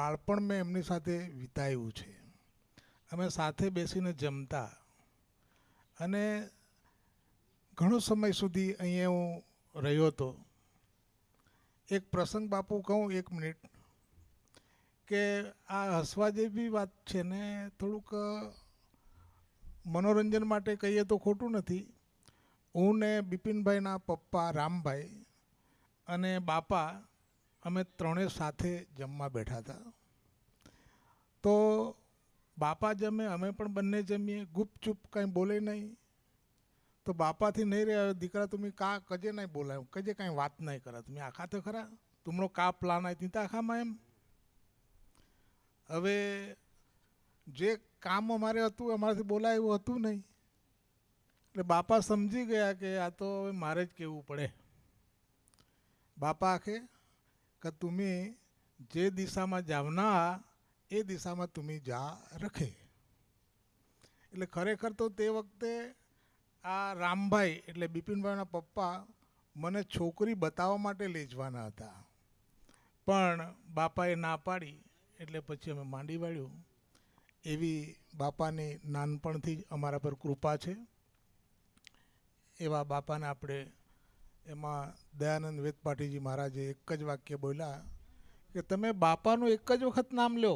બાળપણ મેં એમની સાથે વિતાવ્યું છે. અમે સાથે બેસીને જમતા અને ઘણો સમય સુધી અહીંયા હું રહ્યો હતો. એક પ્રસંગ બાપુ કહું 1 મિનિટ, કે આ હસવા જેવી વાત છે ને, થોડુંક મનોરંજન માટે કહીએ તો ખોટું નથી. હું ને બિપિનભાઈના પપ્પા રામભાઈ અને બાપા અમે ત્રણેય સાથે જમવા બેઠા હતા. તો બાપા જમે, અમે પણ બંને જમીએ, ગુપચુપ કંઈ બોલે નહીં. તો બાપાથી નહીં રહ્યા, દીકરા તમે કા કજે નહીં બોલાય, કજે કાંઈ વાત નહીં કરા, તમે આખા તો ખરા, તુમનો કા પ્લાન આવી તી આખામાં એમ. હવે જે કામ અમારે હતું અમારાથી બોલાય એવું હતું નહીં. એટલે બાપા સમજી ગયા કે આ તો હવે મારે જ કહેવું પડે. બાપા આખે કે તમે જે દિશામાં જાવના એ દિશામાં તમે જા રખે. એટલે ખરેખર તો તે વખતે આ રામભાઈ એટલે બિપિનભાઈના પપ્પા મને છોકરી બતાવવા માટે લઈ જવાના હતા, પણ બાપાએ ના પાડી. એટલે પછી અમે માંડી વાળ્યું. એવી બાપાની નાનપણથી જ અમારા પર કૃપા છે. એવા બાપાને આપણે એમાં દયાનંદ વેદપાટીજી મહારાજે એક જ વાક્ય બોલ્યા કે તમે બાપાનું એક જ વખત નામ લો,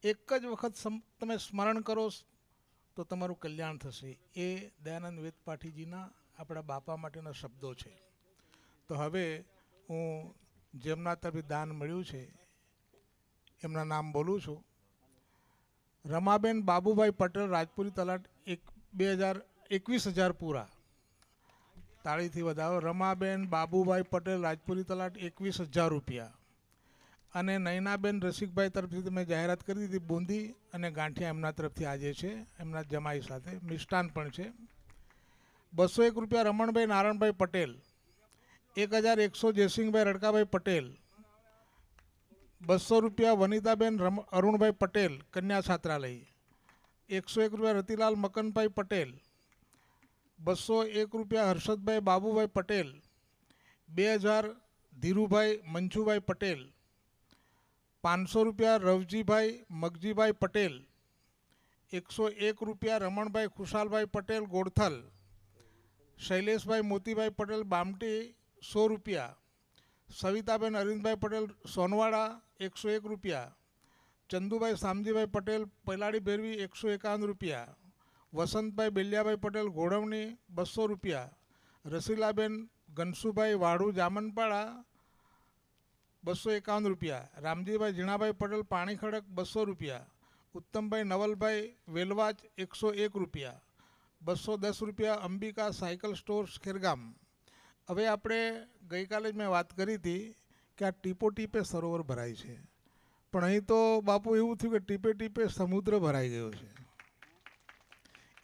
એક જ વખત તમે સ્મરણ કરો તો તમારું કલ્યાણ થશે. એ દયાનંદ વેદપાઠીજીના આપણા બાપા માટેના શબ્દો છે. તો હવે હું જેમના તરફથી દાન મળ્યું છે એમના નામ બોલું છું. રમાબેન બાબુભાઈ પટેલ, રાજપુરી તલાટ, 21,000 પૂરા. તાળીથી વધાવો. રમાબેન બાબુભાઈ પટેલ, રાજપુરી તલાટ, 21,000 રૂપિયા. અને નયનાબેન રસિકભાઈ તરફથી તમે જાહેરાત કરી દીધી, બુંદી અને ગાંઠિયા એમના તરફથી આજે છે, એમના જમાઈ સાથે મિષ્ટાન પણ છે. 201 રૂપિયા રમણભાઈ નારણભાઈ પટેલ, 1,100 જયસિંહભાઈ રડકાભાઈ પટેલ, 200 રૂપિયા વનિતાબેન અરુણભાઈ પટેલ, કન્યા છાત્રાલય, 101 રૂપિયા રતિલાલ મકનભાઈ પટેલ, 201 રૂપિયા હર્ષદભાઈ બાબુભાઈ પટેલ, 2,000 ધીરુભાઈ મંજુભાઈ પટેલ, 500 રૂપિયા રવજીભાઈ મગજીભાઈ પટેલ, 101 રૂપિયા રમણભાઈ ખુશાલભાઈ પટેલ ગોળથલ, શૈલેષભાઈ મોતીભાઈ પટેલ બામટી 100 રૂપિયા, સવિતાબેન અરવિંદભાઈ પટેલ સોનવાડા 101 રૂપિયા, ચંદુભાઈ શામજીભાઈ પટેલ પૈલાડી ભેરવી 151 રૂપિયા, વસંતભાઈ બેલિયાભાઈ પટેલ ઘોડવણી 200 રૂપિયા, રસીલાબેન ગનસુભાઈ વાડુ જામનપાડા 251 રૂપિયા, રામજીભાઈ ઝીણાભાઈ પટેલ પાણી ખડક 200 રૂપિયા, ઉત્તમભાઈ નવલભાઈ વેલવાચ 101 રૂપિયા, 210 રૂપિયા અંબિકા સાયકલ સ્ટોર્સ ખેરગામ. હવે આપણે ગઈકાલે જ મેં વાત કરી હતી કે આ ટીપો ટીપે સરોવર ભરાય છે, પણ અહીં તો બાપુ એવું થયું કે ટીપે ટીપે સમુદ્ર ભરાઈ ગયો છે.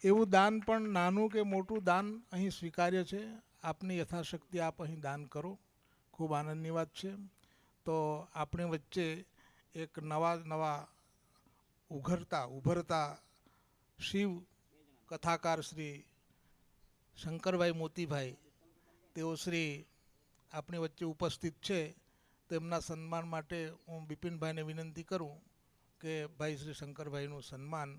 એવું દાન પણ નાનું કે મોટું દાન અહીં સ્વીકાર્ય છે. આપની યથાશક્તિ આપ અહીં દાન કરો, ખૂબ આનંદની વાત છે. તો આપણી વચ્ચે એક નવા ઉભરતા શિવ કથાકાર શ્રી શંકરભાઈ મોતીભાઈ, તેઓ શ્રી આપણી વચ્ચે ઉપસ્થિત છે. તેમના સન્માન માટે હું બિપિનભાઈને વિનંતી કરું કે ભાઈ શ્રી શંકરભાઈનું સન્માન.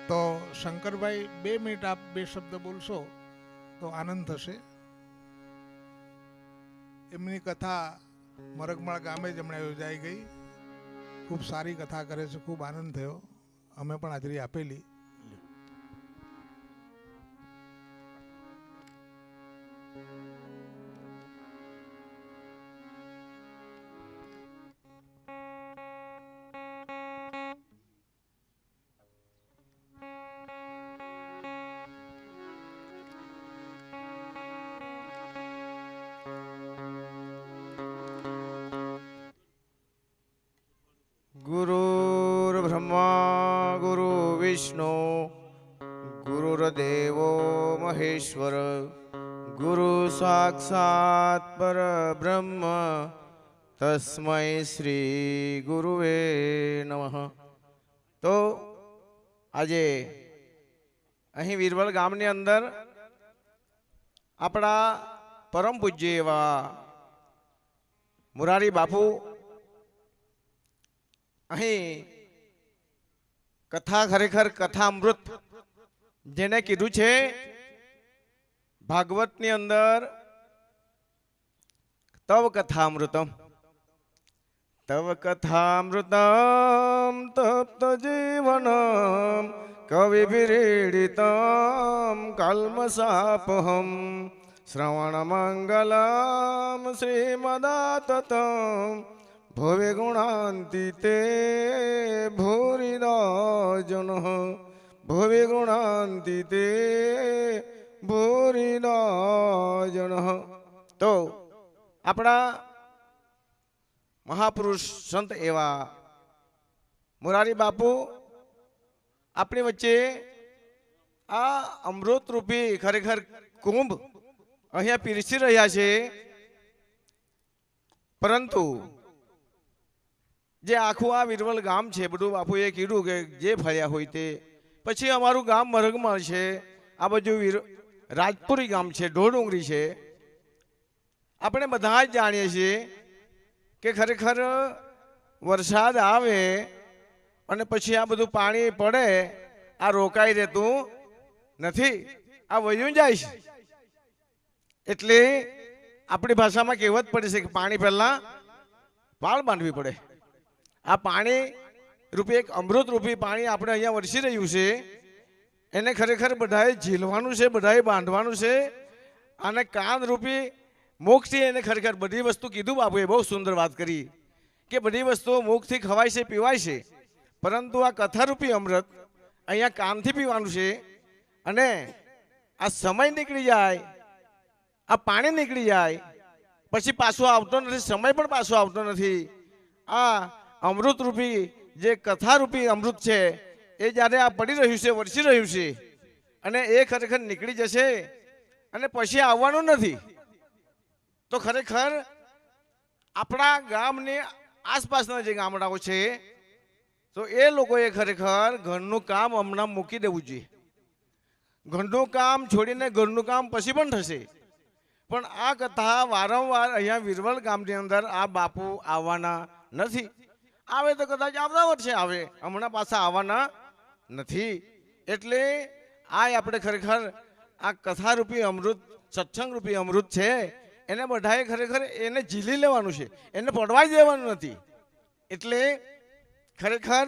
તો શંકરભાઈ 2 મિનિટ આપ 2 શબ્દ બોલશો તો આનંદ થશે. એમની કથા મરગમાળ ગામે જ હમણાં યોજાઈ ગઈ. ખૂબ સારી કથા કરે છે, ખૂબ આનંદ થયો. અમે પણ હાજરી આપેલી. गुरुर्ब्रह्मा गुरुर्विष्णु गुरुर्देवो महेश्वर ગુરુ સાક્ષાત પરબ્રહ્મ તસ્મૈ શ્રી ગુરુવે નમઃ. તો આજે અહીં વીરવલ ગામની અંદર આપણા પરમ પૂજ્ય એવા મુરારી બાપુ અહીં કથા, ખરેખર કથા અમૃત જેને કીધું છે ભાગવતની અંદર તવ કથામૃતમ, તવ કથામૃતમ તપ્ત જીવનમ કવિભીડીતમ કલ્મષાપહમ શ્રવણ મંગલમ શ્રીમદાતતમ ભવે ગુણાંતિતે ભૂરિદા જનઃ, ભવે ગુણાંતિતે ભૂરિદા જનઃ. તો આપણા મહાપુરુષ સંત એવા મુરારી બાપુ આપણી વચ્ચે આ અમૃત રૂપી ખરેખર કુંભ અહીંયા પીરસી રહ્યા છે. પરંતુ જે આખું આ વીરવલ ગામ છે બધું બાપુએ કીધું કે જે ફર્યા હોય તે, પછી અમારું ગામ મરગમાં છે, આ બાજુ રાજપુરી ગામ છે, ઢોરડુંગરી છે. આપણે બધા જ જાણીએ છીએ કે ખરેખર વરસાદ આવે અને પછી આ બધું પાણી પડે, આ રોકાઈ રહેતું નથી, આ વયું જાય છે. એટલે આપણી ભાષામાં કહેવત પડે છે કે પાણી પહેલા પાળ બાંધવી પડે. આ પાણી રૂપી એક અમૃત રૂપી પાણી આપણે અહીંયા વરસી રહ્યું છે, એને ખરેખર બધાએ ઝીલવાનું છે, બધાએ બાંધવાનું છે. અને કાન રૂપી મુખથી એને ખરેખર બધી વસ્તુ કીધું બાપુએ, બહુ સુંદર વાત કરી કે બધી વસ્તુઓ મુખથી ખવાય છે, પીવાય છે, પરંતુ આ કથારૂપી અમૃત અહીંયા કાનથી પીવાનું છે. અને આ સમય નીકળી જાય, આ પાણી નીકળી જાય, પછી પાછો આવતો નથી, સમય પણ પાછો આવતો નથી. આ અમૃત રૂપી જે કથારૂપી અમૃત છે એ જ્યારે આ પડી રહ્યું છે, વરસી રહ્યું છે, અને એ ખરેખર નીકળી જશે અને પછી આવવાનું નથી. તો ખરેખર આપણા ગામની આસપાસના જે ગામડાઓ છે તો એ લોકોએ ખરેખર ઘરનું કામ હમણાં મૂકી દેવું જોઈએ. ઘરનું કામ છોડીને ઘરનું કામ પછી પણ થશે. પણ આ કથા વારંવાર અહીંયા વીરવલ ગામની અંદર આ બાપુ આવવાના નથી. આવે તો કદાચ આવતા વર્ષે આવે, હમણાં પાછા આવવાના નથી. એટલે આ આપણે ખરેખર આ કથારૂપી અમૃત, સત્સંગરૂપી અમૃત છે, એને બધાએ ખરેખર એને ઝીલી લેવાનું છે, એને પડવા જ દેવાનું નથી. એટલે ખરેખર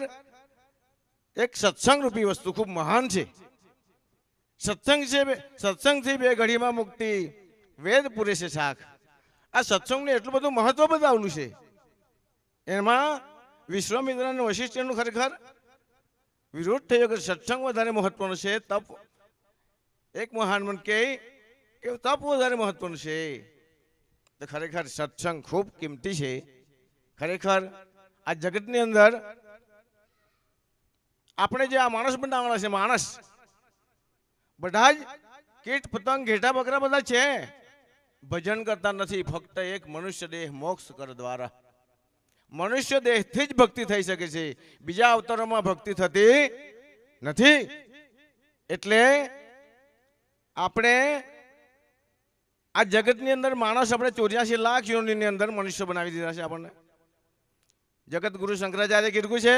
એક સત્સંગરૂપી વસ્તુ ખૂબ મહાન છે. સત્સંગ છે, સત્સંગથી બે ઘડીમાં મુક્તિ, વેદ પૂરે છે શાખ. આ સત્સંગને એટલું બધું મહત્વ બતાવવાનું છે. એમાં વિશ્વામિત્ર અને વશિષ્ઠનું ખરેખર વિરોધ થયો કે સત્સંગ વધારે મહત્વનો છે, તપ. એક મહાન મન કહે કે તપ વધારે મહત્વનું છે. તો ખરેખર સત્સંગ ખૂબ કિંમતી છે. ખરેખર આ જગતની અંદર આપણે જે આ માણસ બનાવવાના છે, માણસ બધા જ કીટ પતંગ ઘેટા બકરા બધા છે, ભજન કરતા નથી. ફક્ત એક મનુષ્ય દેહ મોક્ષ કર દ્વારા, મનુષ્ય દેહથી જ ભક્તિ થઈ શકે છે, બીજા અવતારોમાં ભક્તિ થતી નથી. એટલે આપણે આ જગતની અંદર માણસ આપણે 84 લાખ યોનિની અંદર મનુષ્ય બનાવી દીધા છે. આપણને જગત ગુરુ શંકરાચાર્ય કીધું છે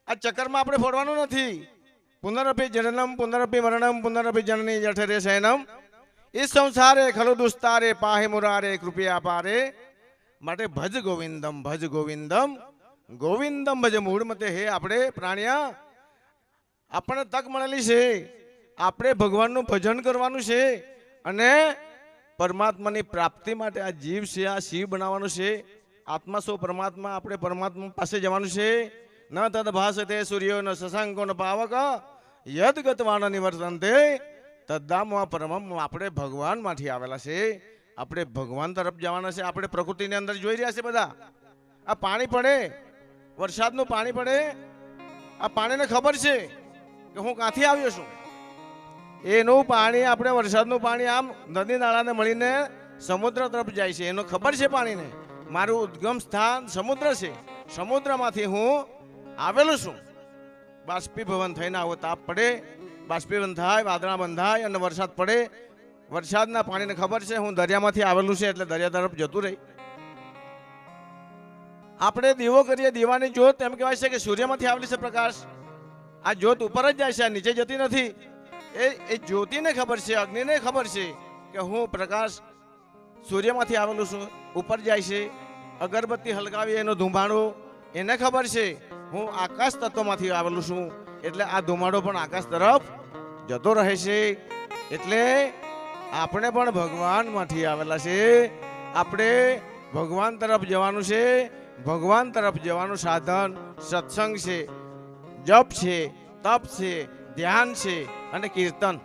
આ ચક્કરમાં આપણે ફોડવાનું નથી. પુનરપી જનનમ પુનરપી મરણમ પુનરપી જનની જઠરે શયનમ એ સંસારે ખલો દુસ્તારે પાહે મુરારે કૃપયા પારે. માટે ભજ ગોવિંદમ, ભજ ગોવિંદમ, ગોવિંદમ ભજ મૂળ મતે. હે આપણે પ્રાણિયા, આપણને તક મળેલી છે, આપણે ભગવાનનું ભજન કરવાનું છે અને પરમાત્માની પ્રાપ્તિ માટે આ જીવ છે, આ શિવ બનાવવાનું છે. આત્મા સો પરમાત્મા, આપણે પરમાત્મા પાસે જવાનું છે. ન તદ ભાસતે સૂર્યો ન શશાંકો ન પાવક યદ ગતવાન નિવર્તનતે તદ્દામવા પરમમ. આપણે ભગવાનમાંથી આવેલા છે, આપણે ભગવાન તરફ જવાના છે. આપણે પ્રકૃતિની અંદર જોઈ રહ્યા છે બધા, આ પાણી પડે, વરસાદનું પાણી પડે, આ પાણીને ખબર છે કે હું ક્યાંથી આવ્યો છું. એનું પાણી આપણે વરસાદનું પાણી આમ નદી નાળાને મળીને સમુદ્ર તરફ જાય છે. એનો ખબર છે પાણીને મારું ઉદ્ગમ સ્થાન સમુદ્ર છે. સમુદ્રમાંથી હું આવેલું છું. બાષ્પીભવન થઈને આવો તાપ પડે, બાષ્પીભવન થાય, વાદળા બંધાય અને વરસાદ પડે. વરસાદના પાણીને ખબર છે હું દરિયામાંથી આવેલું છે એટલે દરિયા તરફ જતું રહી. આપણે દીવો કરીએ, દીવાની જ્યોત એમ કહેવાય છે કે સૂર્યમાંથી આવેલી છે પ્રકાશ. આ જ્યોત ઉપર જ જાય છે, આ નીચે જતી નથી. એ જ્યોતિને ખબર છે, અગ્નિને ખબર છે કે હું પ્રકાશ સૂર્યમાંથી આવેલું છું, ઉપર જાય છે. અગરબત્તી હલગાવી એનો ધુમાડો એને ખબર છે હું આકાશ તત્વમાંથી આવેલું છું, એટલે આ ધુમાડો પણ આકાશ તરફ જતો રહે છે. એટલે આપણે પણ ભગવાનમાંથી આવેલા છે. આપણે ભગવાન તરફ જવાનું છે. ભગવાન તરફ જવાનું સાધન સત્સંગ છે, જપ છે, તપ છે, ધ્યાન છે અને કીર્તન.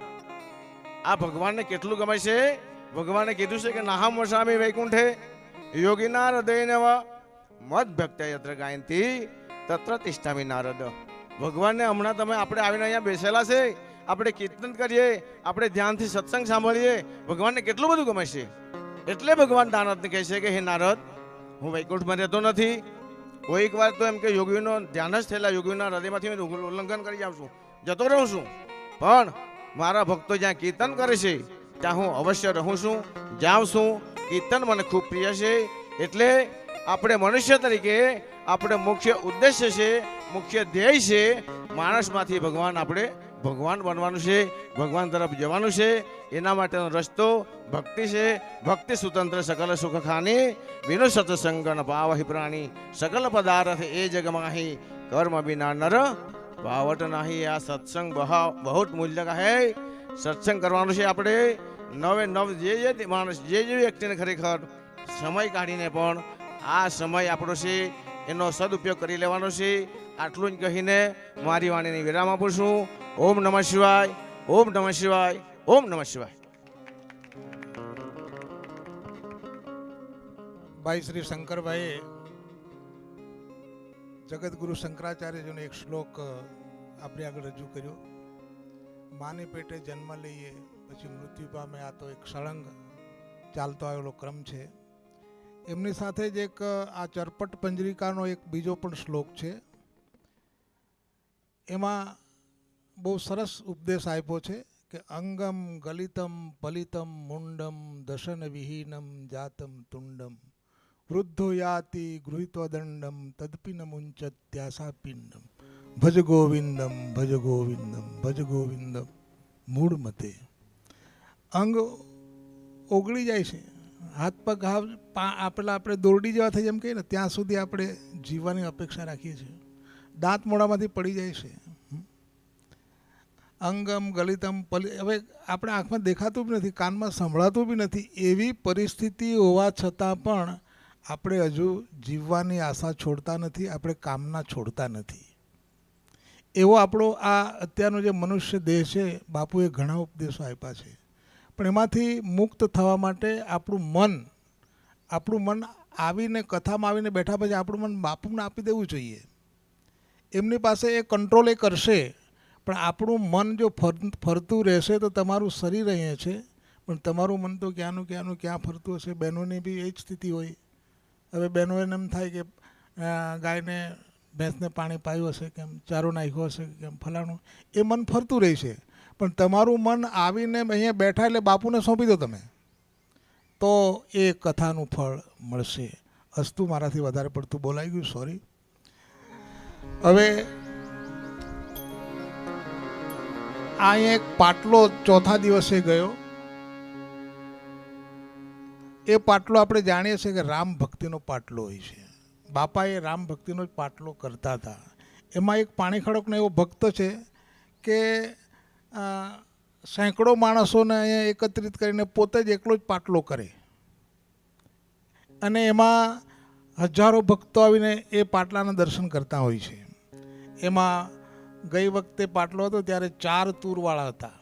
આ ભગવાનને કેટલું ગમે છે? ભગવાને કીધું છે કે નાહમ વસામી વૈકુંઠે યોગીના હૃદયનેવ મદ ભક્ત યત્ર ગાયંતી તત્ર તિષ્ઠામિ નારદ. ભગવાનને હમણાં તમે આપણે આવીને અહીંયા બેસેલા છે, આપણે કીર્તન કરીએ, આપણે ધ્યાનથી સત્સંગ સાંભળીએ, ભગવાનને કેટલું બધું ગમે છે. એટલે ભગવાન નારદને કહે છે કે હે નારદ, હું વૈકુંઠમાં રહેતો નથી. કોઈક વાર તો એમ કે યોગીઓનો ધ્યાન જ થયેલા, યોગીઓના હૃદયમાંથી ઉલ્લંઘન કરી જાઉં છું, જતો રહું છું, પણ મારા ભક્તો જ્યાં કીર્તન કરે છે ત્યાં હું અવશ્ય રહું છું, જાઉં છું. કીર્તન મને ખૂબ પ્રિય છે. એટલે આપણે મનુષ્ય તરીકે આપણે મુખ્ય ઉદ્દેશ્ય છે, મુખ્ય ધ્યેય છે માણસમાંથી આપણે ભગવાન બનવાનું છે, ભગવાન તરફ જવાનું છે. એના માટેનો રસ્તો ભક્તિ છે. ભક્તિ સ્વતંત્ર સકલ સુખ ખાની વિનો સત્સંગન પાવહિ પ્રાણી સકલ પદાર્થ એ જગમાહી કર્મ વિના નર પાવટ નહીં. આ સત્સંગ બહુ મૂલ્ય હે. સત્સંગ કરવાનું છે. આપણે નવે નવ જે માણસ જે વ્યક્તિને ખરેખર સમય કાઢીને પણ આ સમય આપણો છે એનો સદુપયોગ કરી લેવાનો છે. આટલું જ કહીને મારી વાણીને વિરામ આપું છું. ઓમ નમઃ શિવાય, ઓમ નમઃ શિવાય, ઓમ નમઃ શિવાય. ભાઈ શ્રી શંકરભાઈએ જગતગુરુ શંકરાચાર્યજીનો એક શ્લોક આપણે આગળ રજૂ કર્યો. માને પેટે જન્મ લઈએ પછી મૃત્યુ પામે, આ તો એક સળંગ ચાલતો આવેલો ક્રમ છે. એમની સાથે જ એક આ ચરપટ પંજરિકાનો એક બીજો પણ શ્લોક છે. એમાં બહુ સરસ ઉપદેશ આપ્યો છે કે અંગમ ગલિતમ પલિતમ મુંડમ દશન વિહીનમ જાતમ તુંડમ વૃદ્ધો યાતિ ગૃહિત્વ દંડમ તદપિન મુંચત્યાસા પિંડમ ભજ ગોવિંદમ ભજ ગોવિંદમ ભજ ગોવિંદમ મૂળ મતે. અંગ ઓગળી જાય છે, હાથ પગ આપેલા આપણે દોરડી જેવા થઈ જેમ કહીએ ને ત્યાં સુધી આપણે જીવવાની અપેક્ષા રાખીએ છીએ. દાંત મોઢામાંથી પડી જાય છે. અંગમ ગલિતમ હવે આપણે આંખમાં દેખાતું બી નથી, કાનમાં સંભળાતું બી નથી. એવી પરિસ્થિતિ હોવા છતાં પણ આપણે હજુ જીવવાની આશા છોડતા નથી, આપણે કામના છોડતા નથી. એવો આપણો આ અત્યારનો જે મનુષ્ય દેહ છે, બાપુએ ઘણા ઉપદેશો આપ્યા છે. પણ એમાંથી મુક્ત થવા માટે આપણું મન આવીને કથામાં આવીને બેઠા પછી આપણું મન બાપુને આપી દેવું જોઈએ. એમની પાસે એ કંટ્રોલ એ કરશે. પણ આપણું મન જો ફરતું રહેશે તો તમારું શરીર અહીંયા છે, પણ તમારું મન તો ક્યાંનું ક્યાં ફરતું હશે. બહેનોની બી એ જ સ્થિતિ હોય. હવે બહેનોને એમ થાય કે ગાયને ભેંસને પાણી પાયું હશે, કેમ ચારો નાખ્યો હશે, કેમ ફલાણું, એ મન ફરતું રહેશે. પણ તમારું મન આવીને અહીંયા બેઠા એટલે બાપુને સોંપી દો તમે, તો એ કથાનું ફળ મળશે. અસ્તુ, મારાથી વધારે પડતું બોલાઈ ગયું, સોરી. હવે અહીંયા એક પાટલો ચોથા દિવસે ગયો. એ પાટલો આપણે જાણીએ છીએ કે રામ ભક્તિનો પાટલો હોય છે. બાપાએ રામ ભક્તિનો જ પાટલો કરતા હતા. એમાં એક પાણી ખડકનો એવો ભક્ત છે કે સેંકડો માણસોને અહીંયા એકત્રિત કરીને પોતે જ એકલો જ પાટલો કરે, અને એમાં હજારો ભક્તો આવીને એ પાટલાના દર્શન કરતા હોય છે. એમાં ગઈ વખતે પાટલો હતો ત્યારે 4 તૂરવાળા હતા.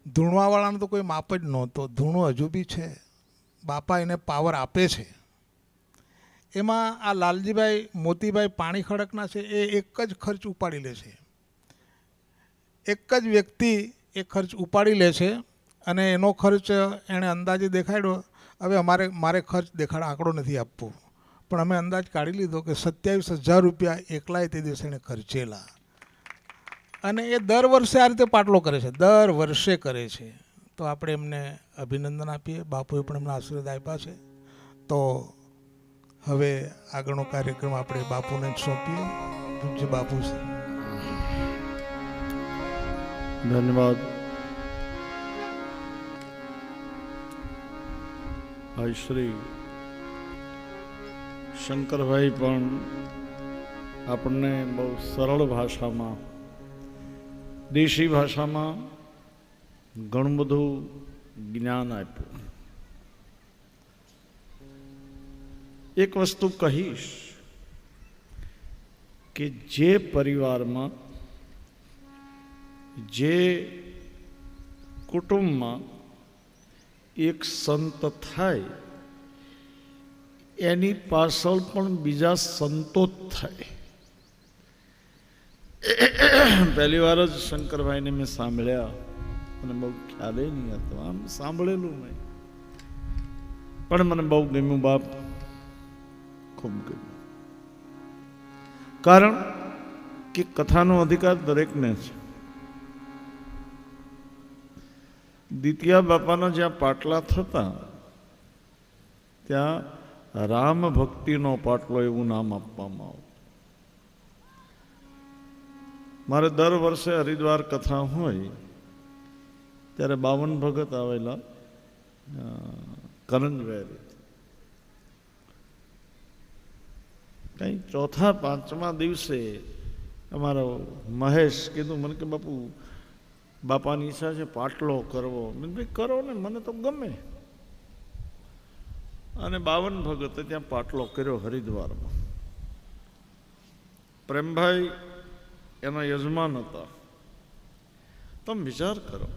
ધૂણવાવાળાનો તો કોઈ માપ જ નહોતો. ધૂણો હજુ બી છે, બાપા એને પાવર આપે છે. એમાં આ લાલજીભાઈ મોતીભાઈ પાણી ખડકના છે, એ એક જ ખર્ચ ઉપાડી લે છે. એક જ વ્યક્તિ એ ખર્ચ ઉપાડી લે છે અને એનો ખર્ચ એણે અંદાજે દેખાડ્યો. હવે મારે ખર્ચ આંકડો નથી આપવો, પણ અમે અંદાજ કાઢી લીધો કે 27,000 રૂપિયા એકલાય તે દિવસે એણે ખર્ચેલા. અને એ દર વર્ષે આ રીતે પાટલો કરે છે, દર વર્ષે કરે છે. તો આપણે એમને અભિનંદન આપીએ. બાપુએ પણ એમને આશીર્વાદ આપ્યા છે. તો હવે આગળનો કાર્યક્રમ આપણે બાપુને જ સોંપીએ. પૂજ્ય બાપુ છે. ધન્યવાદ. ભાઈ શ્રી શંકરભાઈ પણ આપણને બહુ સરળ ભાષામાં, દેશી ભાષામાં ઘણું બધું જ્ઞાન આપ્યું. એક વસ્તુ કહીશ કે જે પરિવારમાં, જે કુટુંબમાં એક સંત થાય એની પાછળ પણ બીજા સંતો જ થાય. પહેલી વાર જ શંકરભાઈને મેં સાંભળ્યા મને બહુ ખ્યાલ નહીં હતો, આમ સાંભળેલું મેં, પણ મને બહુ ગમ્યું બાપ, ખૂબ ગમ્યું. કારણ કે કથાનો અધિકાર દરેકને છે. દ્વિતીયા બાપાના જ્યાં પાટલા થતા ત્યાં રામ ભક્તિનો પાટલો એવું નામ આપવામાં આવતું. મારે દર વર્ષે હરિદ્વાર કથા હોય ત્યારે 52 ભગત આવેલા કરંજવેરી. કંઈ ચોથા પાંચમા દિવસે અમારો મહેશ કીધું મને કે બાપુ બાપાની ઈચ્છા છે પાટલો કરવો. મેં ભાઈ કરો ને, મને તો ગમે. અને 52 ભગતે ત્યાં પાટલો કર્યો હરિદ્વારમાં. પ્રેમભાઈ એના યજમાન હતા. તમે વિચાર કરો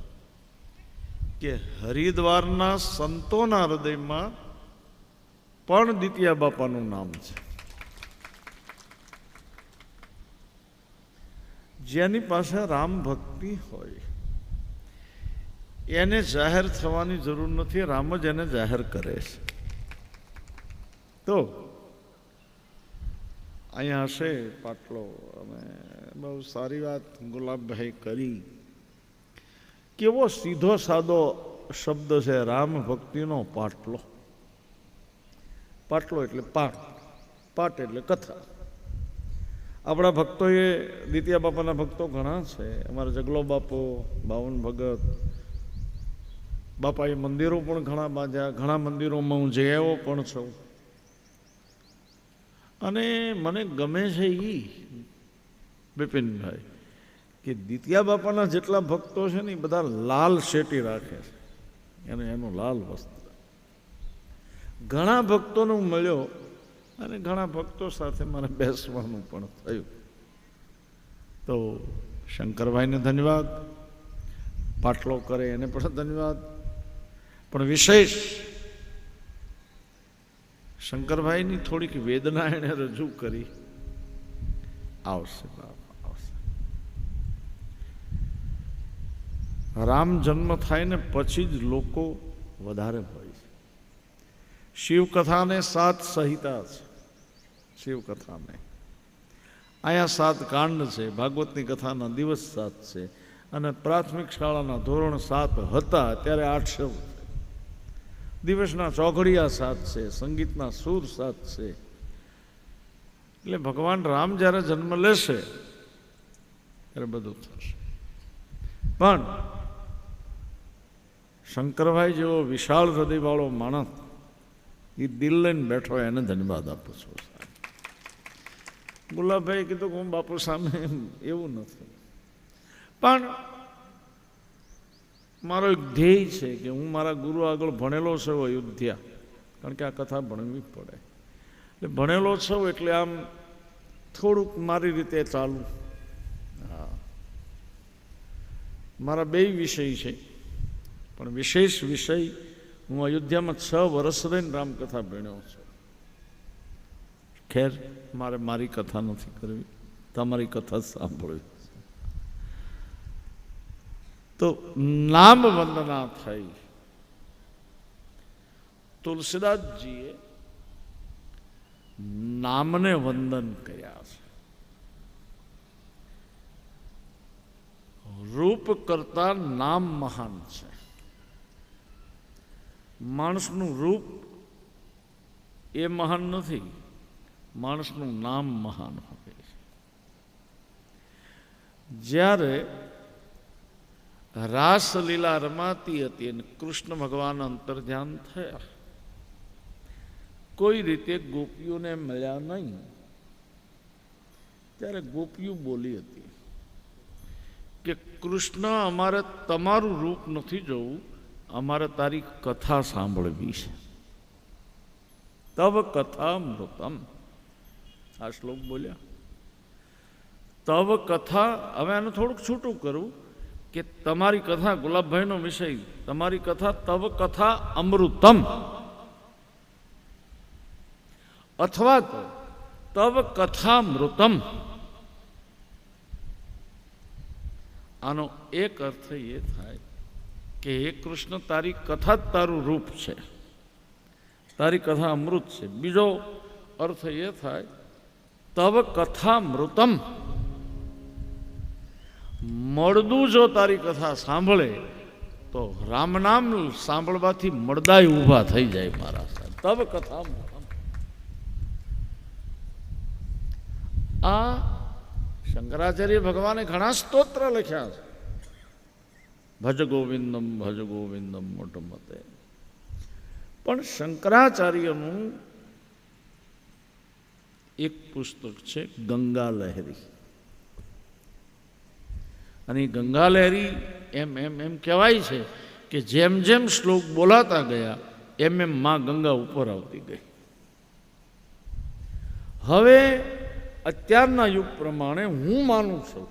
કે હરિદ્વારના સંતોના હૃદયમાં પણ દ્વિતીયા બાપાનું નામ છે. જેની પાસે રામ ભક્તિ હોય એને જાહેર થવાની જરૂર નથી, રામ જ એને જાહેર કરે છે. તો અહીંયા હશે પાટલો. અને બહુ સારી વાત ગુલાબભાઈ કરી. કેવો સીધો સાદો શબ્દ છે, રામ ભક્તિનો પાટલો. પાટલો એટલે પાઠ, પાઠ એટલે કથા. આપણા ભક્તોએ, દ્વિતીયા બાપાના ભક્તો ઘણા છે. અમારા જગલો બાપો, 52 ભગત, બાપાએ મંદિરો પણ ઘણા બાંધ્યા. ઘણા મંદિરોમાં હું જઈ આવ્યો પણ છું. અને મને ગમે છે એ બિપિનભાઈ કે દ્વિતીયા બાપાના જેટલા ભક્તો છે ને એ બધા લાલ શેટી રાખે છે, એનું લાલ વસ્ત્ર. ઘણા ભક્તોને હું મળ્યો અને ઘણા ભક્તો સાથે મારે બેસવાનું પણ થયું. તો શંકરભાઈને ધન્યવાદ, પાટલો કરે એને પણ ધન્યવાદ. પણ વિશેષ શંકરભાઈની થોડીક વેદના એણે રજૂ કરી. આવશે બાપ, આવશે. રામ જન્મ થાય ને પછી જ લોકો વધારે હોય છે. શિવકથાને 7 સંહિતા છે. શિવકથાને અહીંયા 7 કાંડ છે. ભાગવતની કથાના દિવસ 7 છે. અને પ્રાથમિક શાળાના ધોરણ 7 હતા ત્યારે 800 છે. દિવસના ચોઘડિયા 7 છે. સંગીતના સૂર 7 છે. એટલે ભગવાન રામ જ્યારે જન્મ લેશે ત્યારે બધું થશે. પણ શંકરભાઈ જેવો વિશાળ હૃદયવાળો માણસ એ દિલ લઈને બેઠો, એને ધન્યવાદ આપું છું. ગુલાબભાઈ કીધું કે હું બાપુ સામે એવું નથી, પણ મારો એક ધ્યેય છે કે હું મારા ગુરુ આગળ ભણેલો છું અયોધ્યા, કારણ કે આ કથા ભણવી પડે. એટલે ભણેલો છું એટલે આમ થોડુંક મારી રીતે ચાલુ. હા, મારા 2 વિષય છે, પણ વિશેષ વિષય હું અયોધ્યામાં 6 વર્ષ રહીને રામકથા ભણ્યો છું. ખેર મારે મારી કથા નથી કરવી, તમારી કથા સાંભળવી. તો તો નામ વંદના થઈ. તુલસીદાસજીએ નામને વંદન કર્યા છે. રૂપ કરતા નામ મહાન છે. માણસનું રૂપ એ મહાન નથી, માણસનું નામ મહાન હોય છે. જ્યારે રાસલીલા રમાતી હતી અને કૃષ્ણ ભગવાન અંતર્ધ્યાન થયા, કોઈ રીતે ગોપીઓને મળ્યા નહીં. ત્યારે ગોપીઓ બોલી હતી કે કૃષ્ણ, અમારે તમારું રૂપ નથી જોવું, અમારે તારી કથા સાંભળવી છે. તવ કથા મૃતમ, આ શ્લોક બોલ્યા. તવ કથા, હવે આનું થોડુંક છૂટું કરું કે તમારી કથા, ગુલાબભાઈનો વિષય, તમારી કથા તવ કથા અમૃતમ, અથવા તો તવ કથા મૃતમ. આનો એક અર્થ એ થાય કે હે કૃષ્ણ, તારી કથા જ તારું રૂપ છે, તારી કથા અમૃત છે. બીજો અર્થ એ થાય તવ કથા મૃતમ, મળદું જો તારી કથા સાંભળે તો રામ નામ સાંભળવાથી મળદાય ઊભા થઈ જાય મારા સાહેબ. તવ કથા મૃતમ. આ શંકરાચાર્ય ભગવાને ઘણા સ્તોત્ર લખ્યા છે. ભજ ગોવિંદમ મોટો મતે. પણ શંકરાચાર્યનું એક પુસ્તક છે ગંગા લહેરી. અને ગંગા લહેરી એમ કહેવાય છે કે જેમ જેમ શ્લોક બોલાતા ગયા એમ માં ગંગા ઉપર આવતી ગઈ. હવે અત્યારના યુગ પ્રમાણે હું માનું છું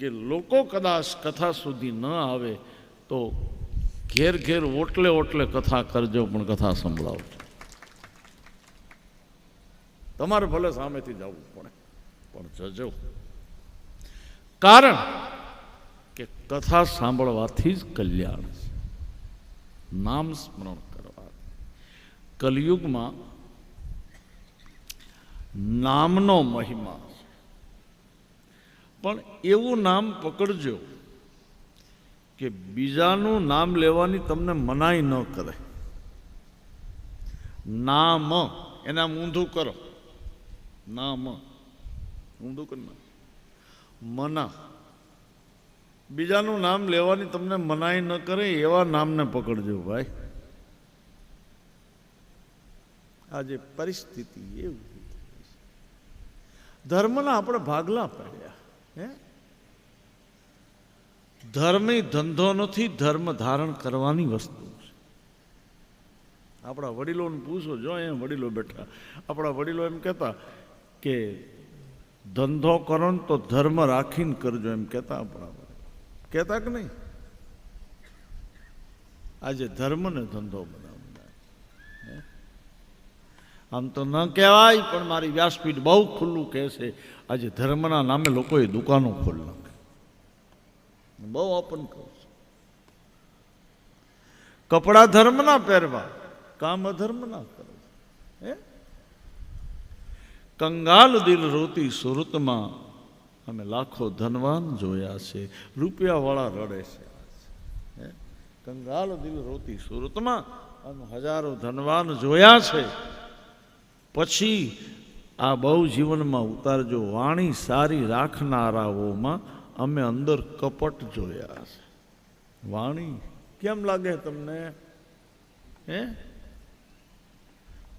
કે લોકો કદાચ કથા સુધી ન આવે તો ઘેર ઘેર ઓટલે ઓટલે કથા કરજો, પણ કથા સંભળાવજો. તમારે ભલે સામેથી જવું પડે પણ જજો. કારણ કે કથા સાંભળવાથી જ કલ્યાણ છે, નામ સ્મરણ કરવા. કલયુગમાં નામનો મહિમા છે, પણ એવું નામ પકડજો કે બીજાનું નામ લેવાની તમને મનાઈ ન કરે. નામ એના ઊંધું કરો, નામ ઊંધું કરી મના. બીજાનું નામ લેવાની તમને મનાઈ ન કરે એવા નામને પકડજો ભાઈ. આજે પરિસ્થિતિ એવું. ધર્મના આપણે ભાગલા પાડ્યા. હે, ધર્મ ધંધો નથી, ધર્મ ધારણ કરવાની વસ્તુ છે. આપણા વડીલોને પૂછો, જો અહીંયા વડીલો બેઠા, આપણા વડીલો એમ કહેતા કે ધંધો કરો ને તો ધર્મ રાખીને કરજો, એમ કહેતા. આપણા કહેતા કે નહીં? આજે ધર્મને ધંધો બનાવ. આમ તો ન કહેવાય, પણ મારી વ્યાસપીઠ બહુ ખુલ્લું કહે છે. આજે ધર્મના નામે લોકોએ દુકાનો ખોલી નાખી. બહુ ઓપન કહું છું. કપડા ધર્મના પહેરવા, કામ અધર્મના કરવા. હે, કંગાલ દિલ રોતી સુરતમાં અમે લાખો ધનવાન જોયા છે, રૂપિયાવાળા રડે છે. હે, કંગાલ દિલ રોતી સુરતમાં અમે હજારો ધનવાન જોયા છે. પછી આ બહુ જીવનમાં ઉતારજો, વાણી સારી રાખનારાઓમાં અમે અંદર કપટ જોયા છે. વાણી કેમ લાગે તમને? હે,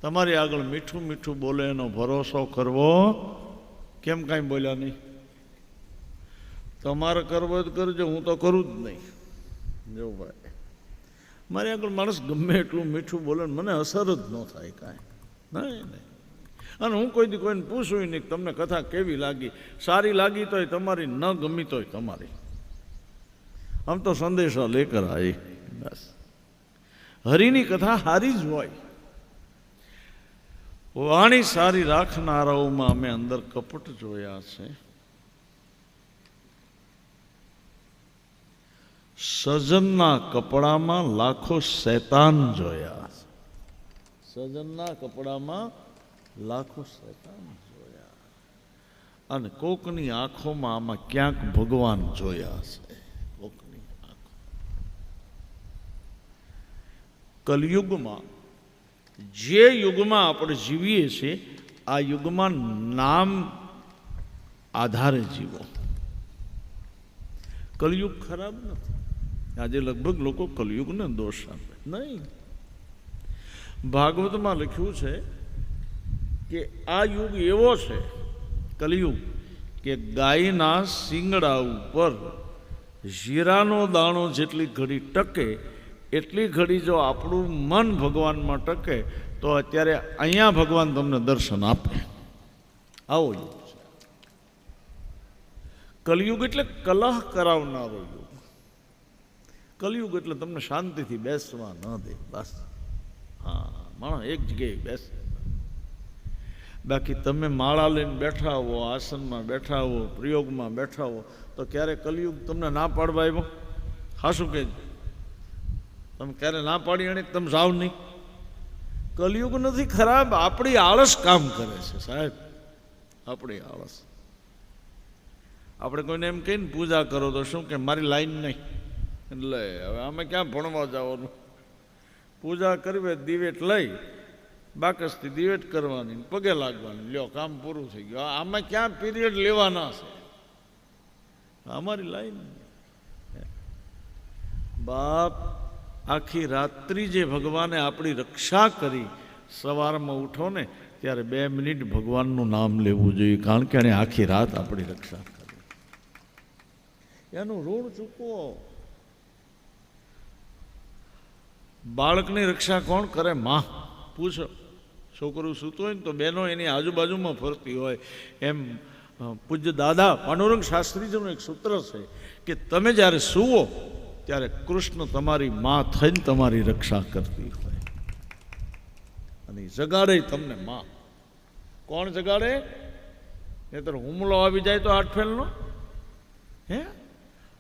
તમારી આગળ મીઠું મીઠું બોલે એનો ભરોસો કરવો. કેમ કાંઈ બોલ્યા નહીં? તમારે કરવો તો કરજો, હું તો કરું જ નહીં. જો ભાઈ, મારી આગળ માણસ ગમે એટલું મીઠું બોલે મને અસર જ ન થાય કાંઈ. નહીં. અને હું કોઈથી કોઈને પૂછું નહીં તમને કથા કેવી લાગી. સારી લાગી તોય તમારી, ન ગમી તોય તમારી. આમ તો સંદેશા લેકર આવી. બસ હરિની કથા હારી જ હોય. વાણી સારી રાખનારાઓમાં અમે અંદર કપટ જોયા છે. સજનના કપડામાં લાખો શૈતાન જોયા. સજનના કપડામાં લાખો શૈતાન જોયા અને કોકની આંખોમાં આમાં ક્યાંક ભગવાન જોયા છે. કોકની આંખો. કલયુગમાં જે યુગમાં આપણે જીવીએ છીએ આ યુગમાં નામ આધારે જીવો. કલયુગ ખરાબ નથી. આજે લગભગ લોકો કલયુગને દોષ આપે નહીં. ભાગવતમાં લખ્યું છે કે આ યુગ એવો છે કલયુગ કે ગાયના શિંગડા ઉપર જીરાનો દાણો જેટલી ઘડી ટકે એટલી ઘડી જો આપણું મન ભગવાનમાં ટકે તો અત્યારે અહીંયા ભગવાન તમને દર્શન આપે. આવો યુગ છે કલયુગ. એટલે કલહ કરાવનારો યુગ. કલયુગ એટલે તમને શાંતિથી બેસવા ન દે. બસ હા, માણસ એક જગ્યાએ બેસે. બાકી તમે માળા લઈને બેઠા હો, આસનમાં બેઠા હો, પ્રયોગમાં બેઠા હો, તો ક્યારે કલયુગ તમને ના પાડવા આવ્યો? હાશું કે તમે ક્યારે ના પાડી અને તમે જાઓ નહીં? કલયુગ નથી ખરાબ, આપણી આળસ કામ કરે છે સાહેબ. આપણી આળસ. આપણે કોઈને એમ કહીને પૂજા કરો તો શું કે મારી લાઈન નહીં, એટલે હવે અમે ક્યાં ભણવા જવાનું? પૂજા કરવી, દિવેટ લઈ બાકસથી દિવેટ કરવાની, પગે લાગવાની, લ્યો કામ પૂરું થઈ ગયું. આમાં ક્યાં પીરિયડ લેવાના છે? અમારી લાઈન. બાપ આખી રાત્રિ જે ભગવાને આપણી રક્ષા કરી, સવારમાં ઉઠો ને ત્યારે 2 મિનિટ ભગવાનનું નામ લેવું જોઈએ, કારણ કે એણે આખી રાત આપણી રક્ષા કરી. એનું ઋણ ચૂકવો. બાળકની રક્ષા કોણ કરે? માં. પૂછો. છોકરું સૂતું હોય ને તો બહેનો એની આજુબાજુમાં ફરતી હોય. એમ પૂજ્ય દાદા પાંડુરંગ શાસ્ત્રીજીનું એક સૂત્ર છે કે તમે જ્યારે સૂવો ત્યારે કૃષ્ણ તમારી માં થઈને તમારી રક્ષા કરતી હોય અને જગાડે તમને માં. કોણ જગાડે? નહીતર હુમલો આવી જાય તો આઠફેલનો. હે,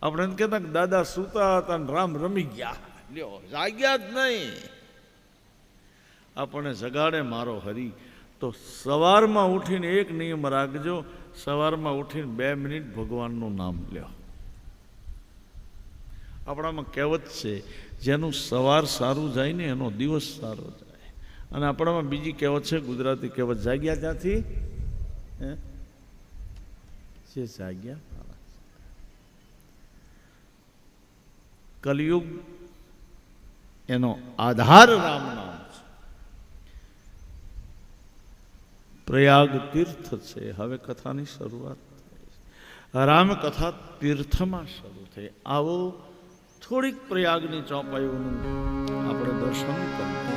આપણે એમ કહેતા કે દાદા સૂતા હતા ને રામ રમી ગયા. લ્યો, જાગ્યા જ નહીં. આપણને જગાડે મારો હરી. તો સવારમાં ઉઠીને એક નિયમ રાખજો, સવારમાં ઉઠીને 2 મિનિટ ભગવાનનું નામ લ્યો. આપણામાં કહેવત છે જેનું સવાર સારું જાય ને એનો દિવસ સારો જાય. અને આપણામાં બીજી કહેવત છે, ગુજરાતી કહેવત, જાગ્યા ત્યાંથી જે જાગ્યા. કલયુગ એનો આધાર રામ નામ છે. પ્રયાગ તીર્થ છે. હવે કથાની શરૂઆત રામકથા તીર્થમાં શરૂ થઈ. આવો થોડીક પ્રયાગની ચોપાઈઓનું આપણે દર્શન કરીએ.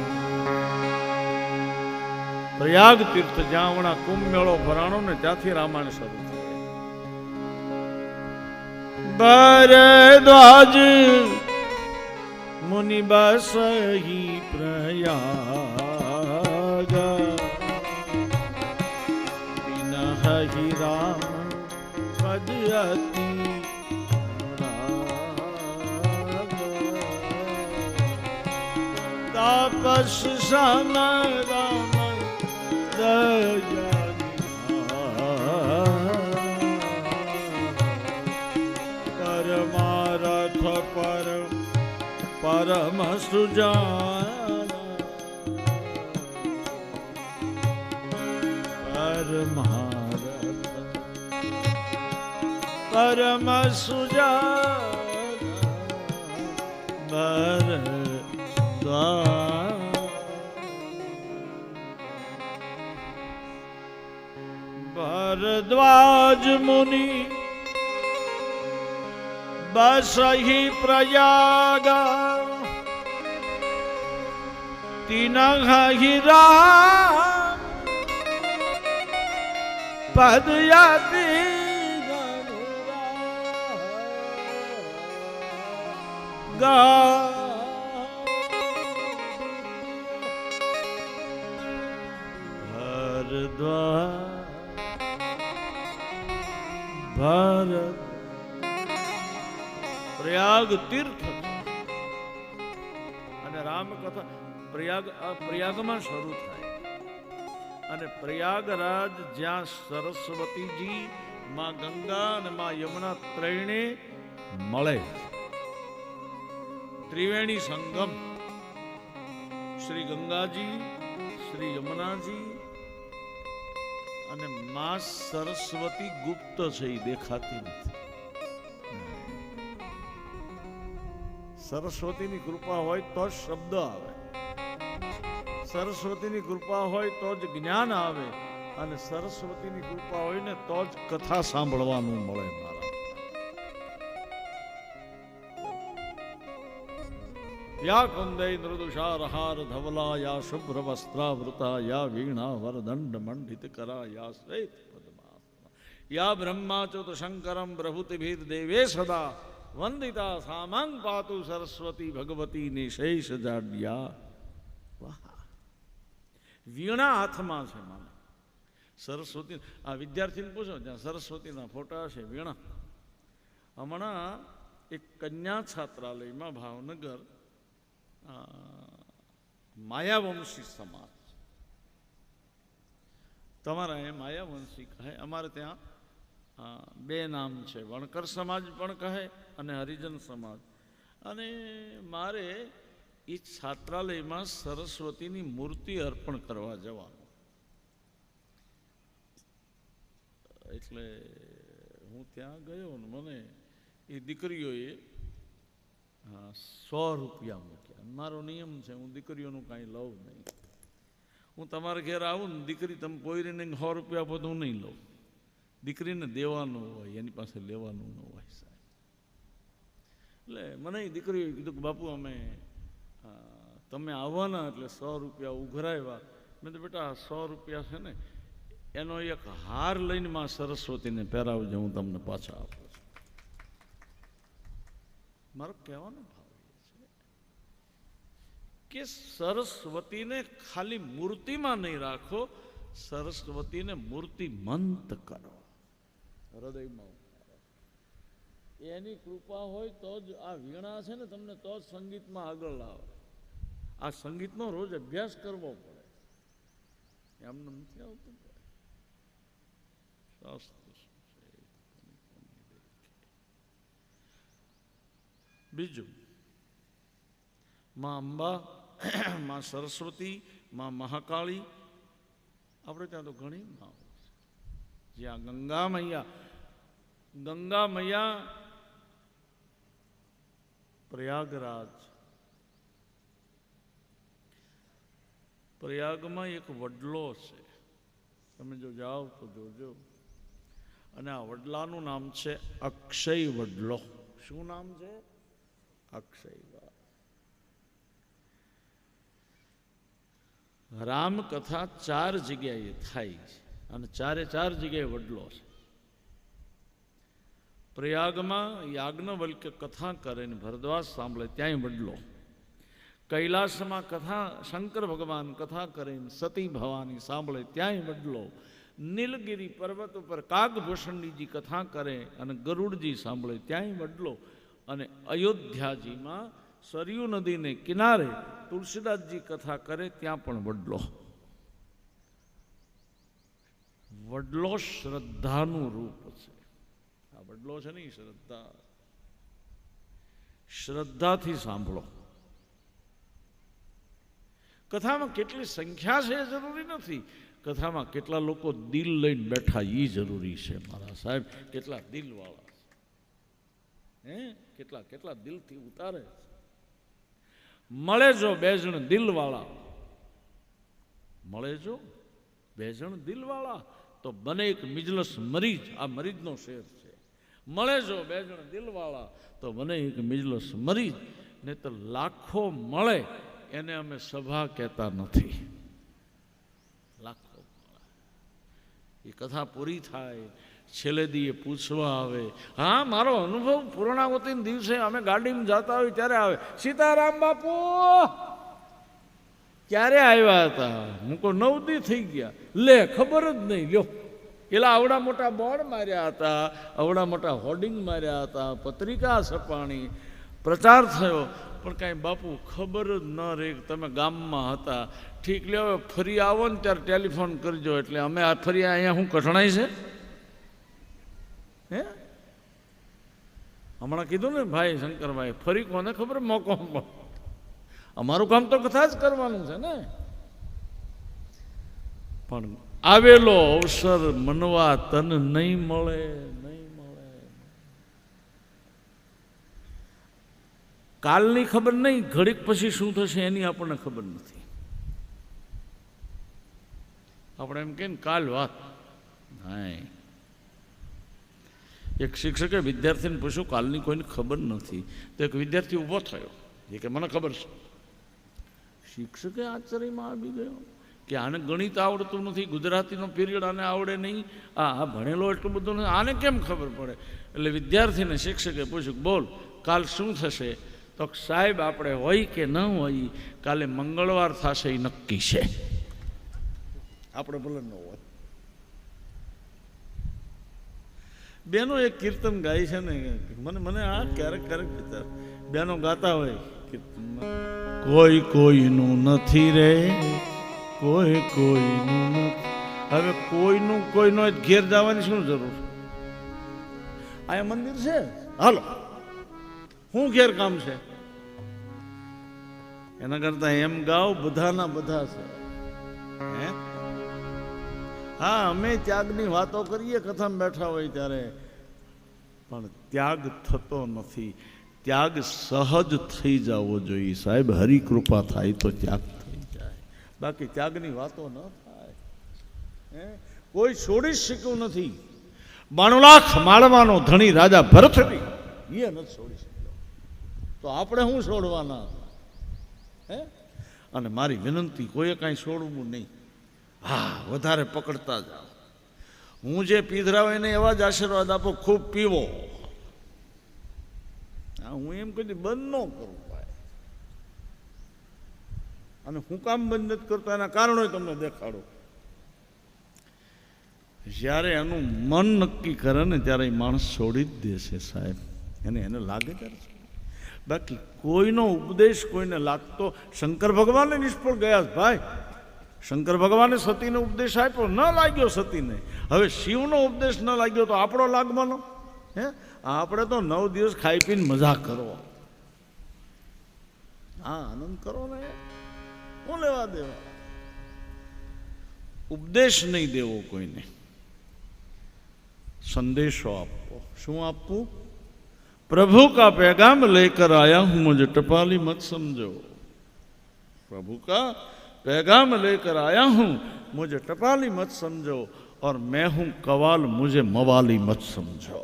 પ્રયાગ તીર્થ જ્યાં હમણાં કુંભ મેળો ભરાણો ને ત્યાંથી રામાયણ શરૂ થાય. ભરદ્વાજ મુનિ બસહી પ્રયાગ હી રામ પદ અતિ તાપસ સમ રામ દયા પરમારથ પર પરમ સુજાન પરમ સુજાન ભરદ્વાજ મુનિ બસહી પ્રયાગ તિનહી રામ પદયાતિ ભરત પ્રયાગ તીર્થ છે. અને રામકથા પ્રયાગમાં શરૂ થાય અને પ્રયાગરાજ જ્યાં સરસ્વતીજી, માં ગંગા અને માં યમુના ત્રણે મળે, ત્રિવેણી સંગમ, શ્રી ગંગાજી, શ્રી યમુનાજી અને માં સરસ્વતી ગુપ્ત છે, એ દેખાતી નથી. સરસ્વતીની કૃપા હોય તો જ શબ્દ આવે, સરસ્વતીની કૃપા હોય તો જ જ્ઞાન આવે, અને સરસ્વતીની કૃપા હોય ને તો જ કથા સાંભળવાનું મળે. મારા યા કુંદૈ નૃદુષારહાર ધવલા, યા શુભ્ર વસ્ત્રાવૃતા, યા વીણા વરદંડ મંડિત કરા, યા શ્વેત પદ્માસના, યા બ્રહ્માચ્યુત શંકરમ પ્રભુતિભીર દેવે સદા વંદિતા, સામાંગ પાતુ સરસ્વતી ભગવતી નિશેષ જાડ્યા. વાહ, વીણા હાથમાં છે માને સરસ્વતી. આ વિદ્યાર્થીને પૂછો, જ્યાં સરસ્વતીના ફોટા છે, વીણા. હમણાં એક કન્યા છાત્રાલયમાં ભાવનગર માયાવંશી સમાજ, તમારા એ માયાવંશી કહે, અમારે ત્યાં બે નામ છે, વણકર સમાજ પણ કહે અને હરિજન સમાજ. અને મારે એ છાત્રાલયમાં સરસ્વતીની મૂર્તિ અર્પણ કરવા જવાનું. એટલે હું ત્યાં ગયો ને મને એ દીકરીઓએ 100 રૂપિયા મૂક્યા. મારો નિયમ છે, હું દીકરીઓનું કાંઈ લઉં નહીં. હું તમારા ઘેર આવું ને દીકરી તમે પોઈરીને 100 રૂપિયા આપો તો હું નહીં લઉં. દીકરીને દેવાનું હોય, એની પાસે લેવાનું ન હોય સાહેબ. એટલે મને એ દીકરીઓએ કીધું કે બાપુ અમે તમે આવવાના એટલે 100 રૂપિયા ઉઘરાવ્યા. મેં તો બેટા 100 રૂપિયા છે ને એનો એક હાર લઈને માં સરસ્વતીને પહેરાવજો, હું તમને પાછા આપું છું. મારો કહેવાનો ભાવ એ છે કે સરસ્વતીને ખાલી મૂર્તિમાં નહીં રાખો, સરસ્વતીને મૂર્તિમંત કરો, હૃદયમાં ઉતારો. એની કૃપા હોય તો જ આ વીણા છે ને તમને તો જ સંગીતમાં આગળ લાવે. આ સંગીતનો રોજ અભ્યાસ કરવો પડે, એમને નથી આવતું. બીજું, માં અંબા, માં સરસ્વતી, માં મહાકાળી, આપણે ત્યાં તો ઘણી માઓ છે. જ્યાં ગંગા મૈયા પ્રયાગરાજ, પ્રયાગમાં એક વડલો છે, તમે જો જાઓ તો જોજો. અને આ વડલાનું નામ છે અક્ષય વડલો. શું નામ છે? અક્ષય. રામકથા 4 જગ્યાએ થાય છે અને 4 જગ્યાએ વડલો છે. પ્રયાગમાં યાજ્ઞવલ્ક્ય કથા કરે ને ભરદ્વાજ સાંભળે ત્યાંય વડલો. કૈલાસમાં કથા શંકર ભગવાન કથા કરીને સતી ભવાની સાંભળે ત્યાંય વડલો. નીલગિરી પર્વત ઉપર કાગભૂષણજીજી કથા કરે અને ગરુડજી સાંભળે ત્યાંય વડલો. અને અયોધ્યાજીમાં સરયુ નદીને કિનારે તુલસીદાસજી કથા કરે ત્યાં પણ વડલો. વડલો શ્રદ્ધાનું રૂપ છે. આ વડલો છે ને શ્રદ્ધા, શ્રદ્ધાથી સાંભળો. કથામાં કેટલી સંખ્યા છે એ જરૂરી નથી, કથામાં કેટલા લોકો દિલ લઈને બેઠા એ જરૂરી છે. મારા સાહેબ કેટલા દિલવાળા છે, કેટલા દિલથી ઉતારે છે. મળે જો 2 જણ દિલવાળા, મળે જો 2 જણ દિલવાળા તો બને એક મિજલસ મરીજ. આ મરીજનો શેર છે. મળે જો 2 જણ દિલવાળા તો બને એક મિજલસ મરીજ. ને તો લાખો મળે એને અમે સભા કહેતા નથી. લાખો એ કથા પૂરી થાય, છેલ્લે દીએ પૂછવા આવે. હા, મારો અનુભવ પૂર્ણાવતીના દિવસે અમે ગાડીમાં જતા હોય ત્યારે આવે, સીતારામ બાપુ ક્યારે આવ્યા હતા? હું કહું 9 દી થઈ ગયા. લે, ખબર જ નહીં. લ્યો એલા આવડા મોટા બોર્ડ માર્યા હતા, આવડા મોટા હોર્ડિંગ માર્યા હતા, પત્રિકા છપાણી, પ્રચાર થયો, પણ કાંઈ બાપુ ખબર જ ન રહી કે તમે ગામમાં હતા. ઠીક લે, હવે ફરી આવો ને ત્યારે ટેલિફોન કરજો. એટલે અમે આ ફરી અહીંયા શું કઠણાઈ છે? હે, હમણાં કીધું ને ભાઈ શંકરભાઈ, ફરી કોને ખબર મોકો મળે. અમારું કામ તો કથા જ કરવાનું છે ને. પણ આવેલો અવસર મનવા તન નહીં મળે, નહીં મળે. કાલની ખબર નહીં, ઘડીક પછી શું થશે એની આપણને ખબર નથી. આપણે એમ કે કાલ વાત નહીં. એક શિક્ષકે વિદ્યાર્થીને પૂછ્યું, કાલની કોઈને ખબર નથી. તો એક વિદ્યાર્થી ઊભો થયો, એ કે મને ખબર છે. શિક્ષકે આશ્ચર્યમાં આવી ગયો કે આને ગણિત આવડતું નથી, ગુજરાતીનો પીરિયડ આને આવડે નહીં, આ ભણેલો એટલું બધું નથી, આને કેમ ખબર પડે? એટલે વિદ્યાર્થીને શિક્ષકે પૂછ્યું, બોલ કાલ શું થશે? તો સાહેબ આપણે હોય કે ન હોય, કાલે મંગળવાર થશે એ નક્કી છે. આપણે ભલે ન હોય. બેનો એક કીર્તન ગાય છે ને, મને આ ક્યારેક ક્યારેક બેનો ગાતા હોય કીર્તનમાં, કોઈ કોઈનું નથી રે, કોઈ કોઈનું નથી. હવે કોઈનું કોઈનો ઘેર જવાની શું જરૂર? અહીંયા મંદિર છે, હાલો શું ઘેર કામ છે? એના કરતા એમ ગાવ બધાના બધા છે. હે, હા, અમે ત્યાગની વાતો કરીએ કથામાં બેઠા હોય ત્યારે, પણ ત્યાગ થતો નથી. ત્યાગ સહજ થઈ જવો જોઈએ સાહેબ. હરિકૃપા થાય તો ત્યાગ થઈ જાય, બાકી ત્યાગની વાતો ન થાય. કોઈ છોડી શક્યું નથી. 92 લાખ માળવાનો ધણી રાજા ભરત એ નથી છોડી શક્યો, તો આપણે શું છોડવાના? હે, અને મારી વિનંતી, કોઈએ કાંઈ છોડવું નહીં. હા, વધારે પકડતા જાઓ. હું જે પીધરાવ એને એવા જ આશીર્વાદ આપો, ખૂબ પીવો. હા, હું એમ કદી બંધ ન કરું ભાઈ. અને હું કામ બંધ નથી કરતો એના કારણો તમને દેખાડો. જ્યારે એનું મન નક્કી કરે ને ત્યારે એ માણસ છોડી જ દેશે સાહેબ. એને લાગે ત્યારે. બાકી કોઈનો ઉપદેશ કોઈને લાગતો, શંકર ભગવાને નિષ્ફળ ગયા ભાઈ. શંકર ભગવાને સતીનો ઉપદેશ આપ્યો, ન લાગ્યો સતીને. હવે શિવનો ઉપદેશ ન લાગ્યો તો આપણો લાગવાનો? હે, આપણે તો 9 દિવસ ખાઈ પીને મજા કરો. હા, આનંદ કરો ને, શું લેવા દેવા? ઉપદેશ નહીં દેવો કોઈને, સંદેશો આપવો. શું આપવું? પ્રભુ કા पैगाम लेकर आया हूं, मुझे टपाली मत समझो. प्रभु का पैगाम लेकर आया हूं, मुझे टपाली मत समझो, और मैं हूं कवाल, मुझे मवाली मत समझो.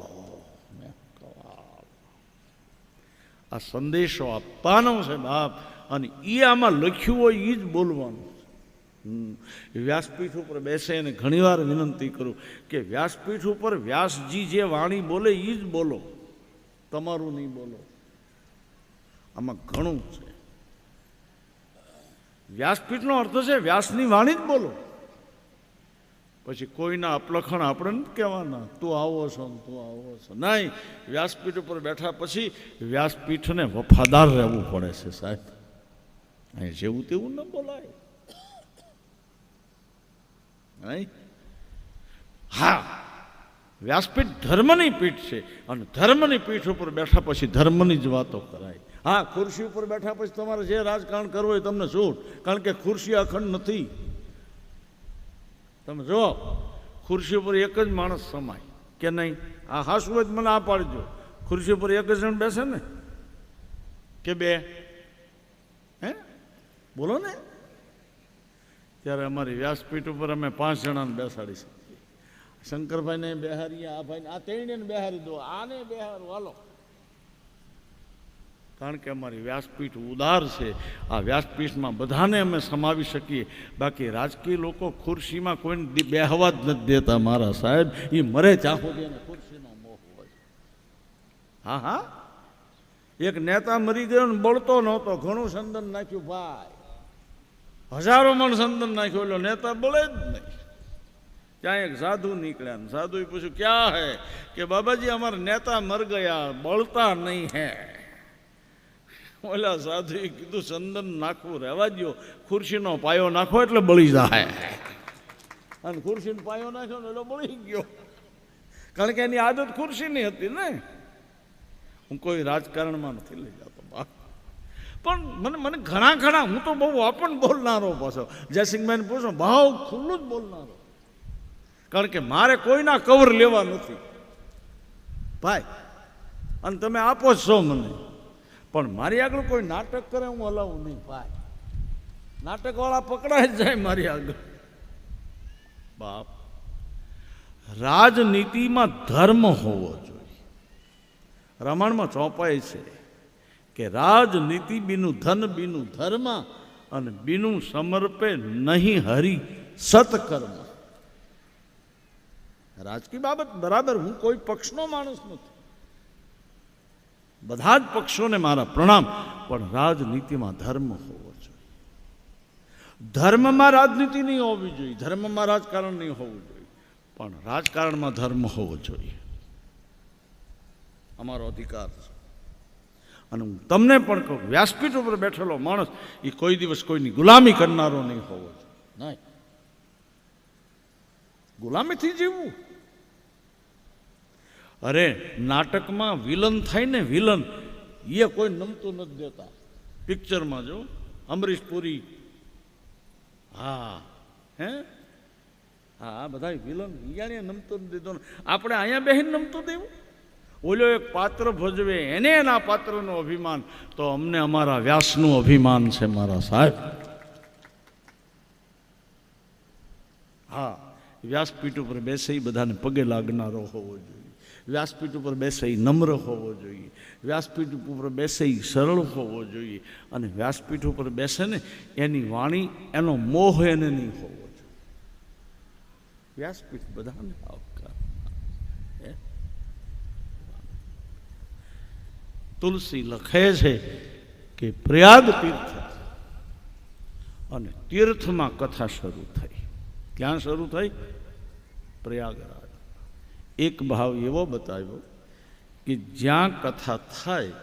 આ સંદેશો આપવાનો છે બાપ, અને એ આમાં લખ્યું હોય એ જ બોલવાનું. વ્યાસપીઠ ઉપર બેસે અને ઘણીવાર વિનંતી કરું કે વ્યાસપીઠ ઉપર વ્યાસજી જે વાણી બોલે એ જ બોલો, તમારું નહીં બોલો. આમાં ઘણું છે. વ્યાસપીઠનો અર્થ છે વ્યાસની વાણી જ બોલો. પછી કોઈના અપલખણ આપણે નથી કહેવાના, તું આવો છો ને તું આવો છો. નહીં, વ્યાસપીઠ ઉપર બેઠા પછી વ્યાસપીઠને વફાદાર રહેવું પડે છે સાહેબ. અહીં જેવું તેવું ન બોલાય. નહીં, હા, વ્યાસપીઠ ધર્મની પીઠ છે, અને ધર્મની પીઠ ઉપર બેઠા પછી ધર્મની જ વાતો કરાય. હા, ખુરશી ઉપર બેઠા પછી તમારે જે રાજકારણ કરવું હોય તમને છૂટ, કારણ કે ખુરશી અખંડ નથી. તમે જો ખુરશી ઉપર એક જ માણસ સમાય કે નહીં? આ હાસું જ મને આ પાડજો. ખુરશી ઉપર એક જ જણ બેસે ને કે બે? હે, બોલો ને. ત્યારે અમારી વ્યાસપીઠ ઉપર અમે 5 જણાને બેસાડી શકીએ. શંકરભાઈને બેહારીએ, આ ભાઈને, આ ત્રણેયને બેહારી દો, આને બેહારો, હાલો. કારણ કે અમારી વ્યાસપીઠ ઉદાર છે. આ વ્યાસપીઠમાં બધાને અમે સમાવી શકીએ. બાકી રાજકીય લોકો ખુરશીમાં કોઈને બેહવા જ નથી દેતા મારા સાહેબ. એ મરે ત્યાં સુધી એને ખુરશીનો મોહ હોય. હા, હા, એક નેતા મરી ગયો ને બળતો નહોતો, ઘણું સંદન નાખ્યું ભાઈ, 1000 મણ સંદન નાખ્યું, એટલે નેતા બળે જ નહીં. ત્યાં એક સાધુ નીકળ્યા ને સાધુએ પૂછ્યું ક્યાં હે કે બાબાજી અમારા નેતા મર ગયા બળતા નહીં હે ઓલા સાધુએ કીધું ચંદન નાખવું રહેવા દો ખુરશીનો પાયો નાખો એટલે બળી જાય અને ખુરશીનો પાયો નાખ્યો ને એટલે બળી ગયો કારણ કે એની આદત ખુરશીની હતી ને હું કોઈ રાજકારણમાં નથી લઈ જતો બાપ પણ મને ઘણા હું તો બહુ ઓપન બોલનારો પાછો જયસિંહભાઈને પૂછો ભાવ ખુલ્લું જ બોલનારો કારણ કે મારે કોઈના કવર લેવા નથી ભાઈ અને તમે આપો છો મને પણ મારી આગળ કોઈ નાટક કરે હું હલાવું નહીં ભાઈ નાટકવાળા પકડાય જ જાય મારી આગળ બાપ રાજનીતિમાં ધર્મ હોવો જોઈએ રામાયણમાં ચોપાય છે કે રાજનીતિ બીનું ધન બીનું ધર્મ અને બીનું સમર્પે નહીં હરી સત્કર્મ રાજકીય બાબત બરાબર હું કોઈ પક્ષનો માણસ નથી બધા જ પક્ષોને મારા પ્રણામ પણ રાજનીતિમાં ધર્મ હોવો જોઈએ ધર્મમાં રાજનીતિ નહીં હોવી જોઈએ ધર્મમાં રાજકારણ નહીં હોવું જોઈએ પણ રાજકારણમાં ધર્મ હોવો જોઈએ અમારો અધિકાર છે અને હું તમને પણ કહું વ્યાસપીઠ ઉપર બેઠેલો માણસ એ કોઈ દિવસ કોઈની ગુલામી કરનારો નહીં હોવો જોઈએ નહીં ગુલામીથી જીવવું અરે નાટકમાં વિલન થાય ને વિલન એ કોઈ નમતું નથી દેતા પિક્ચરમાં જો અમરીશ પુરી હા હે હા બધા વિલન અહીંયા નમતું નથી દેતો આપણે અહીંયા બેહીને નમતું દેવું ઓલો એક પાત્ર ભજવે એને એના પાત્રનું અભિમાન તો અમને અમારા વ્યાસનું અભિમાન છે મારા સાહેબ હા વ્યાસપીઠ ઉપર બેસે બધાને પગે લાગનારો હોવો જોઈએ વ્યાસપીઠ ઉપર બેસે નમ્ર હોવો જોઈએ વ્યાસપીઠ ઉપર બેસે સરળ હોવો જોઈએ અને વ્યાસપીઠ ઉપર બેસે ને એની વાણી એનો મોહ એને નહીં હોવો જોઈએ વ્યાસપીઠ બધાને આવકાર તુલસી લખે છે કે પ્રયાગ તીર્થ અને તીર્થમાં કથા શરૂ થઈ ક્યાં શરૂ થઈ પ્રયાગરાજ એક ભાવ એવો બતાવ્યો કે જ્યાં કથા થાય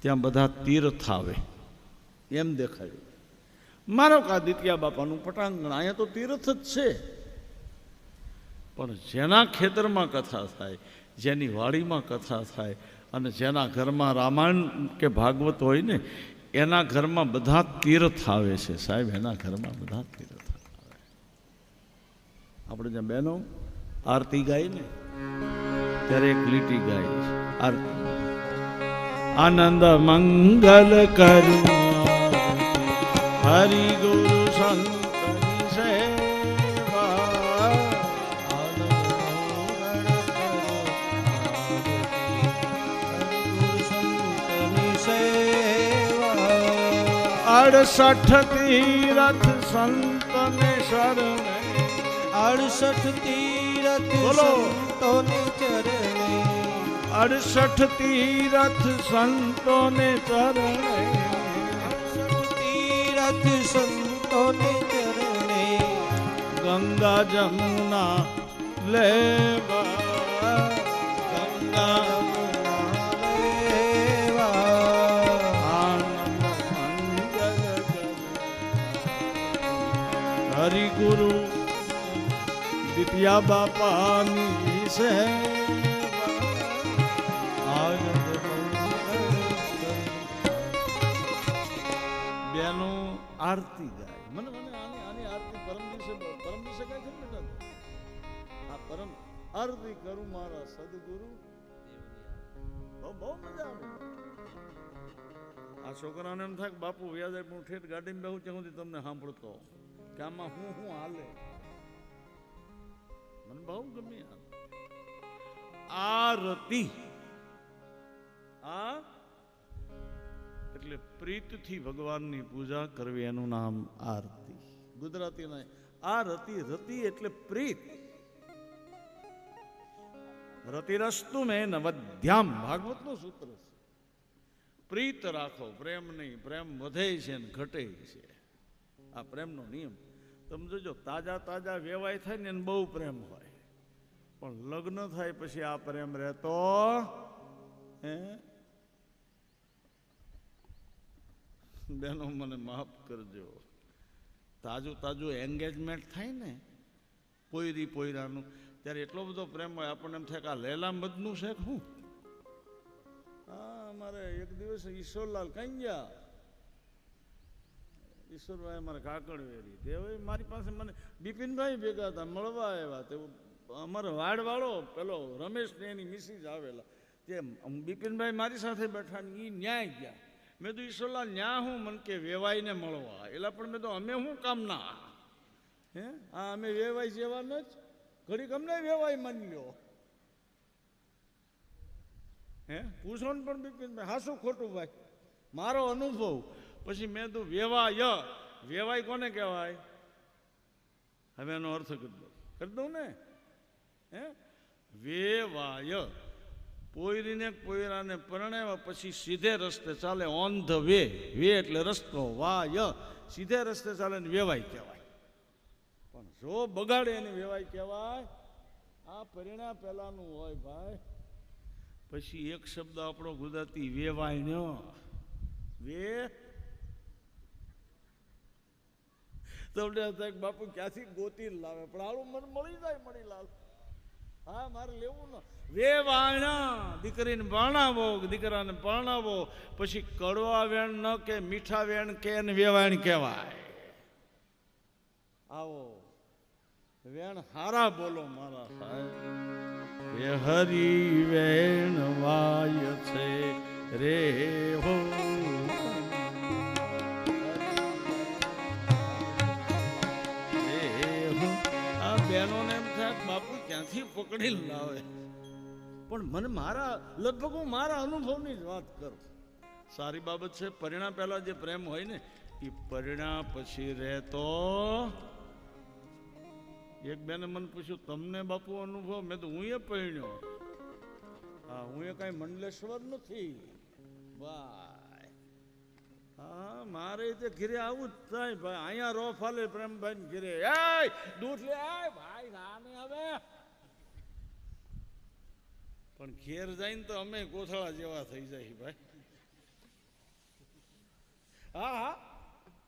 ત્યાં બધા તીર્થ આવે એમ દેખાયું મારો કાદિત્યા બાપાનું પટાંગણ અહીંયા તો તીર્થ જ છે પણ જેના ખેતરમાં કથા થાય જેની વાડીમાં કથા થાય અને જેના ઘરમાં રામાયણ કે ભાગવત હોય ને એના ઘરમાં બધા તીર્થ આવે છે સાહેબ એના ઘરમાં બધા તીર્થ આવે આપણે જ્યાં બહેનો આરતી ગાય ને ત્યારે એક લીટી ગાય છે આરતી આનંદ મંગલ કરું હરિ ગુરુ સંતની સેવા અડસઠ તીરથ સંતને શરણે 68 તીરથ સંતોને ચરણે 68 તીરથ સંતોને ચરણે 68 તીરથ સંતોને ચરણે ગંગા જમુના લેવા ગંગા હરિ ગુરુ દિત્યા બાપાની સેવા બેનો આરતી ગાય મને આની આરતી પરમ દિવસે ગાય છે બેટા આ પરમ આરતી કરું મારા સદગુરુ બહુ મજા આવે આ છોકરાને એમ થાય બાપુ વ્યાજ હું ઠેઠ ગાડીમાં બેહું ત્યાં સુધી તમને સાંભળતો કે આમાં હું હાલે મને બહુ ગમે આરતી આ એટલે પ્રીતથી ભગવાનની પૂજા કરવી એનું નામ આરતી ગુજરાતીના આરતી રતિ એટલે પ્રીત રતિરસ્તુ મેં નવધ્યામ ભાગવતનું સૂત્ર છે પ્રીત રાખો પ્રેમ નહીં પ્રેમ વધે છે ને ઘટે છે આ પ્રેમનો નિયમ તમે જોજો તાજા તાજા વેવાય થાય ને એને બહુ પ્રેમ હોય, પણ લગ્ન થાય પછી આ પ્રેમ રહેતો હે. બેનો મને માફ કરજો, તાજું તાજું એન્ગેજમેન્ટ થાય ને પોયરી પોયરાનું, ત્યારે એટલો બધો પ્રેમ હોય આપણને એમ થાય કે આ લેલા મધનું છે હું. હા, અમારે એક દિવસ ઈશ્વરલાલ કઈ ગયા, ઈશ્વરભાઈ અમારે કાકડવેરી, તે હવે મારી પાસે મને બિપિનભાઈ ભેગા હતા, મળવા આવ્યા. તે અમારો વાડવાળો પેલો રમેશ ને એની મિસિસ આવેલા, તે બિપિનભાઈ મારી સાથે બેઠા ને એ ન્યાય ગયા. મેં તો ઈશ્વરલાલ ન્યા હું મને કે વેવાઈને મળવા એટલે, પણ મેં તો અમે શું કામના હે, હા અમે વેવાઈ જેવા ન જ ઘડીક અમને વેવાઈ માની લ્યો હે. પૂછો ને પણ બિપિનભાઈ હાસું ખોટું ભાઈ મારો અનુભવ. પછી મેં તો વેવાય, વેવાય કોને કહેવાય હવે એનો અર્થ કરી દઉં ને હે. વેવાય પોયરીને પોયરાને પરણાવ્યા પછી સીધે રસ્તે ચાલે, ઓન ધ વે, વે એટલે રસ્તો, વાય સીધે રસ્તે ચાલે ને વેવાય કહેવાય. પણ જો બગાડે એને વેવાય કહેવાય. આ પરિણા પહેલાનું હોય ભાઈ. પછી એક શબ્દ આપણો ગુજરાતી વેવાય ન વે. તમને બાપુ ક્યાંથી ગોતી લાવે, પણ આવું મને મળી જાય મણીલાલ. હા મારે લેવું ન વેવાણા. દીકરીને પરણાવો, દીકરાને પરણાવો પછી કડવા વેણ ન કે મીઠા વેણ કે વેવાણ કહેવાય. આવો વેણ હારા બોલો મારા સાહેબ. એ હરી વેણ વાય છે રે હો, આ બહેનોને એમ થાય બાપુ ક્યાંથી પકડી લાવે, પણ મને મારા લગભગ હું મારા અનુભવની જ વાત કરું. સારી બાબત છે. પરિણા પહેલા જે પ્રેમ હોય ને એ પરિણા પછી રહેતો. એક બેને મને પૂછ્યું તમને બાપુ અનુભવ, મેં તો હું એ પરણ્યો. હા હું એ કઈ મંડલેશ્વર નથી ભાઈ. હા મારે તે ઘીરે આવું જ થાય ભાઈ. અહીંયા રો ફાલે પ્રેમભાઈ ને ઘીરે એ દૂધ લે ભાઈ રાને હવે, પણ ઘેર જઈને તો અમે કોથળા જેવા થઈ જાય ભાઈ. હા હા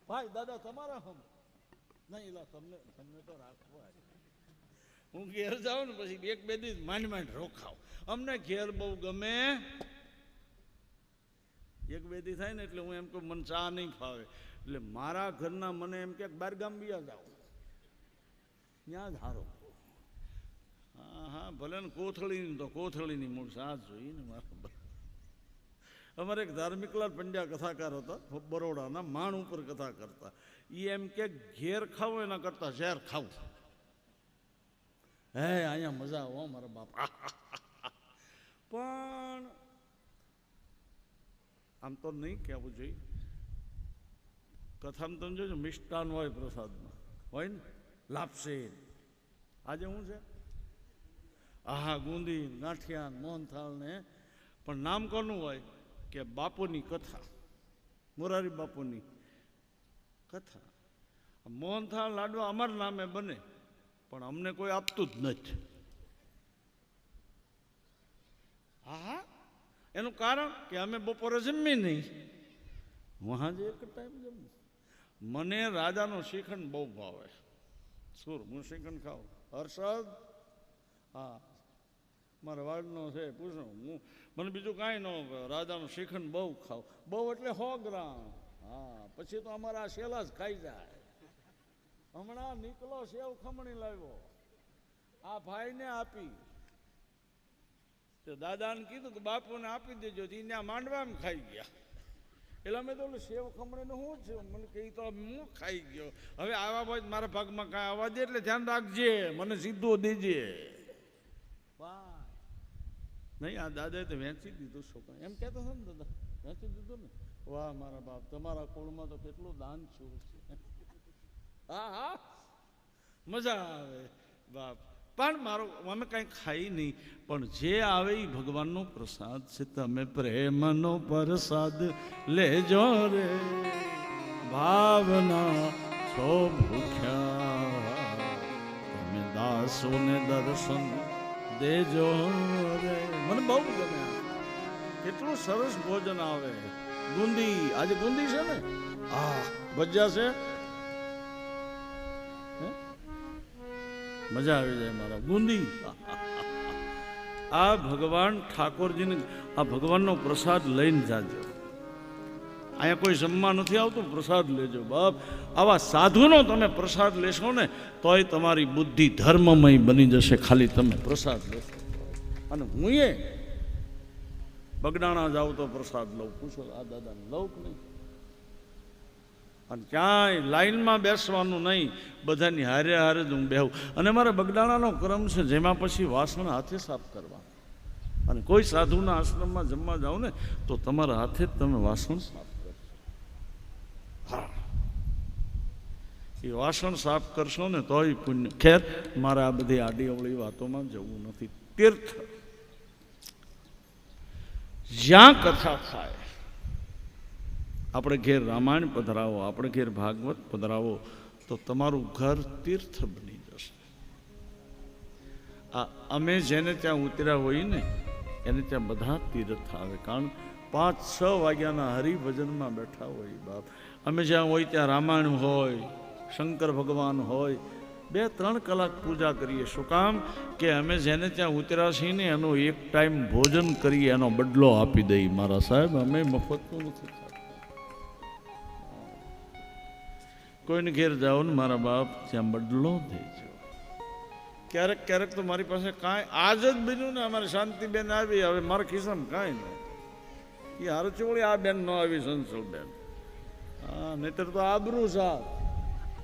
ભાઈ દાદા તમારા હમ નહીં લા, તમને તો રાખવા. હું ઘેર જાઉં ને પછી એક બે દિવસ માંડ માંડ રોખાવ. અમને ઘેર બહુ ગમે. એક બે દી થાય ને એટલે હું એમ કહું મને ચા નહીં ફાવે, એટલે મારા ઘરના મને એમ કે બાર ગામ બીયા જાઓ ત્યાં જ હારો. હા હા ભલે ને કોથળીની તો કોથળીની મૂળ સાથ જોઈએ ને મારા. અમારે એક ધાર્મિકલાલ પંડ્યા કથાકાર હતા બરોડાના, માણ ઉપર કથા કરતા. એ એમ કે ઘેર ખાવું એના કરતા ઝેર ખાવું. હે અહીંયા મજા આવો મારા બાપા. પણ આમ તો નહીં કહેવું જોઈએ. કથામાં તમે જોજો મિષ્ટાન હોય પ્રસાદમાં, હોય ને લાપસી. આજે શું છે? આહા ગુંદી, ગાંઠિયા, મોહનથાળ ને. પણ નામ કોનું હોય કે બાપુની કથા, મોરારી બાપુની કથા. મોહનથાળ લાડવા અમારા નામે બને પણ અમને કોઈ આપતું જ નથી. હા એનું કારણ કે અમે બપોરે જમી નહીં, વહાં એક ટાઈમ જમવું. મને રાજાનો શ્રીખંડ બહુ ભાવે. સુર હું શ્રીખંડ ખાઉં. હર્ષદ હા મારા વાડનો છે, પૂછો. હું મને બીજું કાંઈ ન રાજાનું શ્રીખંડ બહુ ખાવ. બહુ એટલે 100 ગ્રામ. હા પછી તો અમારા શેલા જ ખાઈ જાય. હમણાં નીકળો સેવ ખમણી લાવ્યો, આ ભાઈને આપી. તો દાદાને કીધું કે બાપુને આપી દેજો. ત્યાં માંડવામાં ખાઈ ગયા. એટલે અમે તો સેવ ખમણીનું શું છે, મને કહી તો હું ખાઈ ગયો. હવે આવા ભાઈ મારા ભાગમાં કાંઈ આવવા દે એટલે ધ્યાન રાખજે, મને સીધો દેજે. વાહ નહીં આ દાદાએ તો વેચી દીધું છોકરા, એમ કહેતો હતો ને દાદા વેચી દીધું ને. વાહ મારા બાપ, તમારા કુળમાં તો કેટલું દાન છું છે. હા હા મજા આવે બાપ. પણ મારો અમે કાંઈ ખાઈ નહીં, પણ જે આવે એ ભગવાનનો પ્રસાદ છે. તમે પ્રેમનો પ્રસાદ લેજો રે, ભાવના છો ભૂખ્યા સોને દર્શન દેજો રે. મને બહુ ગમે આ. કેટલું સરસ ભોજન આવે. ગુંદી, આજે ગુંદી છે ને, ભજીયા છે, હે? મજા આવી જાય મારા. ગુંદી આ ભગવાન ઠાકોરજીને, આ ભગવાનનો પ્રસાદ લઈને જાજો. અહીંયા કોઈ જમવા નથી આવતું, પ્રસાદ લેજો બાપ. આવા સાધુનો તમે પ્રસાદ લેશો ને તોય તમારી બુદ્ધિ ધર્મમય બની જશે, ખાલી તમે પ્રસાદ લેશો. અને હું બગડાણા જાઉં તો પ્રસાદ લઉં. પૂછો આ દાદાને લઉં કે નહીં? અને ક્યાંય લાઈનમાં બેસવાનું નહીં, બધાની હારે હારે જ હું બેહું. અને મારા બગડાણાનો ક્રમ છે જેમાં પછી વાસણ હાથે સાફ કરવા. અને કોઈ સાધુના આશ્રમમાં જમવા જાઓ ને તો તમારા હાથે જ તમે વાસણ સાફ કરશો. હા, એ વાસણ સાફ કરશો ને તોય પુણ્ય. ખેર, મારે આ બધી આડી અવળી વાતોમાં જવું નથી. તીર્થ જ્યાં કથા થાય, આપણે ઘેર રામાયણ પધરાવો, આપણે ઘેર ભાગવત પધરાવો તો તમારું ઘર તીર્થ બની જશે. આ અમે જેને ત્યાં ઉતર્યા હોય ને એને ત્યાં બધા તીર્થ આવે. કારણ 5-6 વાગ્યાના હરિભજનમાં બેઠા હોય બાપ. અમે જ્યાં હોય ત્યાં રામાયણ હોય, શંકર ભગવાન હોય, 2-3 કલાક પૂજા કરીએ. શું કામ? કે અમે જેને ત્યાં ઉતર્યા છીએ ને એનો એક ટાઈમ ભોજન કરીએ, એનો બદલો આપી દઈએ. મારા સાહેબ, અમે મફતનું નથી ખાતા. કોઈને ઘેર જાઓ ને મારા બાપ, ત્યાં બદલો દેજો. ક્યારેક ક્યારેક તો મારી પાસે કાંઈ, આજ જ બન્યું ને, અમારી શાંતિબેન આવી, હવે મારા ખિસ્સામાં કાંઈ નહીં. એ હરચોળી આ બેન ન આવી, સંસલબેન. હા, નહીતર તો આબરૂ સાહેબ.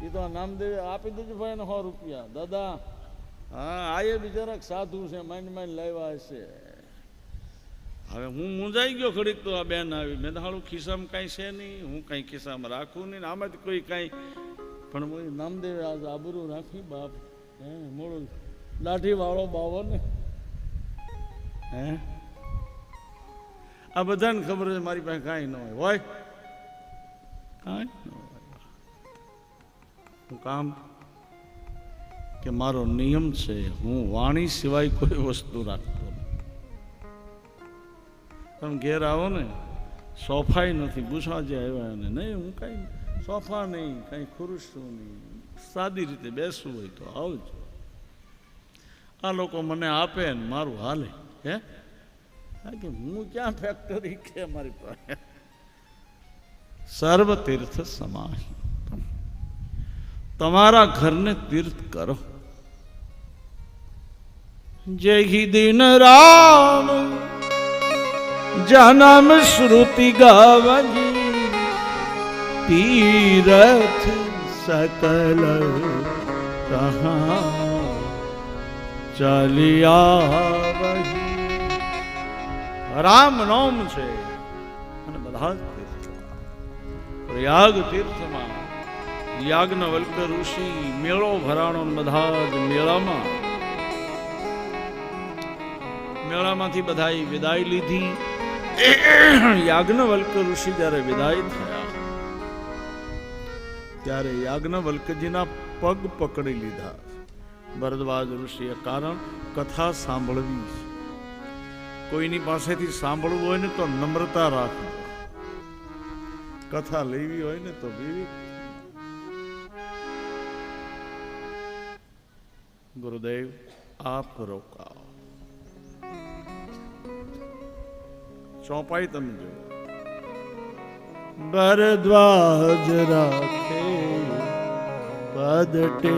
એ તો નામદેવે આપી દેજો ભાઈ એને 100 રૂપિયા. દાદા, હા, આ એ બિચારા સાધુ છે, માઇન્ડ લાવ્યા હશે. હવે હું મૂંઝાઈ ગયો ખડીક, તો આ બેન આવી. મેં હાલું ખિસ્સામાં કાંઈ છે નહીં, હું કાંઈ ખિસ્સામાં રાખું નહીં, આમાંથી કોઈ કાંઈ. પણ હું નામદેવે આજ આબરૂ રાખી બાપ. હે, મોડું લાઠી વાળો બાવો ને. હે, આ બધાને ખબર છે મારી પાસે કાંઈ ન હોય. કાંઈ ન હોય. કામ કે મારો નિયમ છે, હું વાણી સિવાય કોઈ વસ્તુ રાખતો નથી. તમે ઘેર આવો ને, સોફાય નથી, પૂછવા જે આવ્યા ને, નહીં હું કાંઈ સોફા નહીં, કાંઈ ખુરશું નહીં, સાદી રીતે બેસવું હોય તો આવજો. આ લોકો મને આપે ને મારું હાલે. હે, કે હું ક્યાં ફેક્ટરી કે મારી પાસે. સર્વ તીર્થ સમાહિ. તમારા ઘરને તીર્થ કરો. જય દિન રામ જનમ શ્રુતિ ગાવજી, તીરથ સકલ કહા ચાલિયા. રામ નામ છે અને બધા તીર્થ. પ્રયાગ તીર્થમાં યાજ્ઞવલ્ક ઋષિ મેળો ભરાણો, બધા જ મેળામાંથી બધાએ વિદાય લીધી. યાજ્ઞવલ્ક ઋષિ જ્યારે વિદાય થયા ત્યારે યાજ્ઞવલ્કજીના પગ પકડી લીધા. ભરદ્વાજ ઋષિએ, કારણ કથા સાંભળવી છે. કોઈની પાસેથી સાંભળવું હોય ને તો નમ્રતા રાખજો, કથા લેવી હોય ને તો વિવેક. ગુરુદેવ આપ રોકાઓ. ચોપાઈ તમે જો. ભરદ્વાજ રાખે પદટે.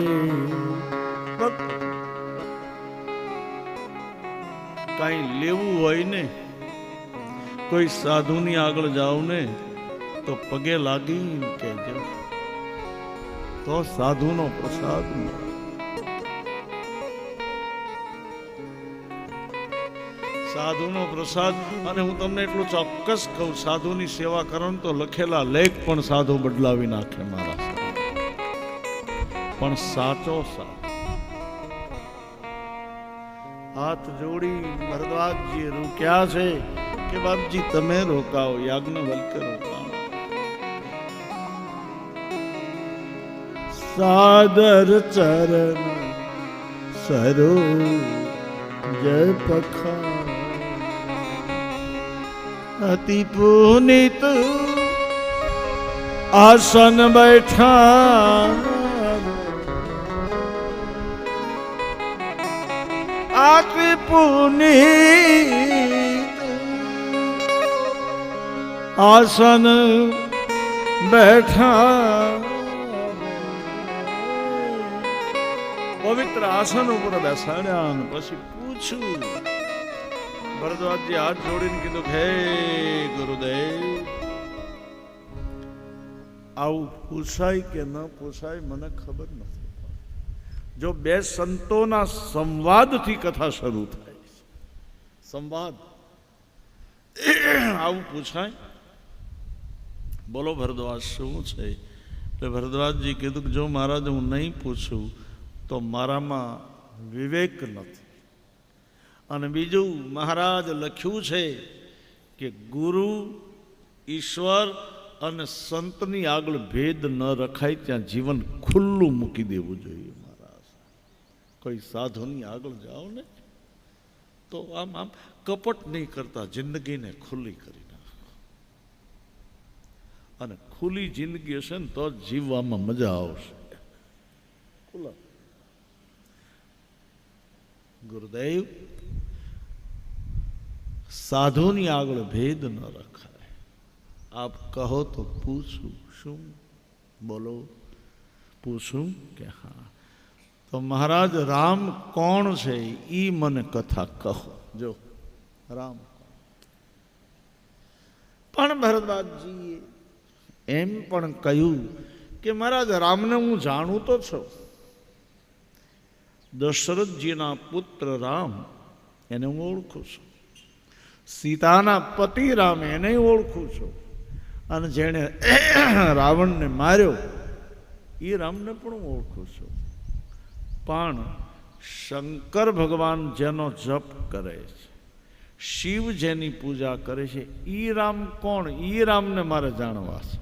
કઈ લેવું હોય ને, કોઈ સાધુની આગળ જાવ ને તો પગે લાગી કહેજો, તો સાધુનો પ્રસાદ મળે. સાધુનો પ્રસાદ. અને હું તમને એટલું ચોક્કસ કહું, સાધુની સેવા કરો તો લખેલા લેખ પણ સાધુ બદલાવી નાખે મારા. પણ સાચો સાધુ. હાથ જોડી ભરદ્વાજજી રોક્યા છે કે બાપજી તમે રોકાઓ, યાજ્ઞવલ્ક રોકાઓ. સાદર ચરણ સરો જય પખા અતિ પુનિત આસન બેઠા અતિ પુનિત આસન બેઠા પવિત્ર આસન ઉપર બેસાડ્યા અને પછી પૂછ્યું ભરદ્વાજજી હાથ જોડીને કીધું હે ગુરુદેવ આવું પૂછાય કે ન પૂછાય મને ખબર નથી. જો બે સંતોના સંવાદથી કથા શરૂ થાય, સંવાદ આવું પૂછાય? બોલો ભરદ્વાજ શું છે? એટલે ભરદ્વાજજી કીધું કે જો મહારાજ હું નહીં પૂછું તો મારામાં વિવેક નથી. અને બીજું મહારાજ લખ્યું છે કે ગુરુ ઈશ્વર અને સંતની આગળ ભેદ ન રખાય, ત્યાં જીવન ખુલ્લું મૂકી દેવું જોઈએ. મહારાજ કોઈ સાધુની આગળ જાઓ ને તો આમ કપટ નહીં કરતા, જિંદગીને ખુલ્લી કરી નાખો. અને ખુલ્લી જિંદગી હશે ને તો જ જીવવામાં મજા આવશે. ખુલ્લા ગુરુદેવ સાધુની આગળ ભેદ ન રખાય. આપ કહો તો પૂછું. શું બોલો? પૂછું કે હા. તો મહારાજ રામ કોણ છે ઈ મને કથા કહો. જો રામ પણ ભરદ્વાજજીએ એમ પણ કહ્યું કે મહારાજ રામને હું જાણું તો છું. દશરથજીના પુત્ર રામ એને હું ઓળખું છું. સીતાના પતિ રામ એને ઓળખું છું. અને જેણે રાવણને માર્યો એ રામને પણ હું ઓળખું છું. પણ શંકર ભગવાન જેનો જપ કરે છે, શિવ જેની પૂજા કરે છે, એ રામ કોણ? એ રામને મારે જાણવા છે.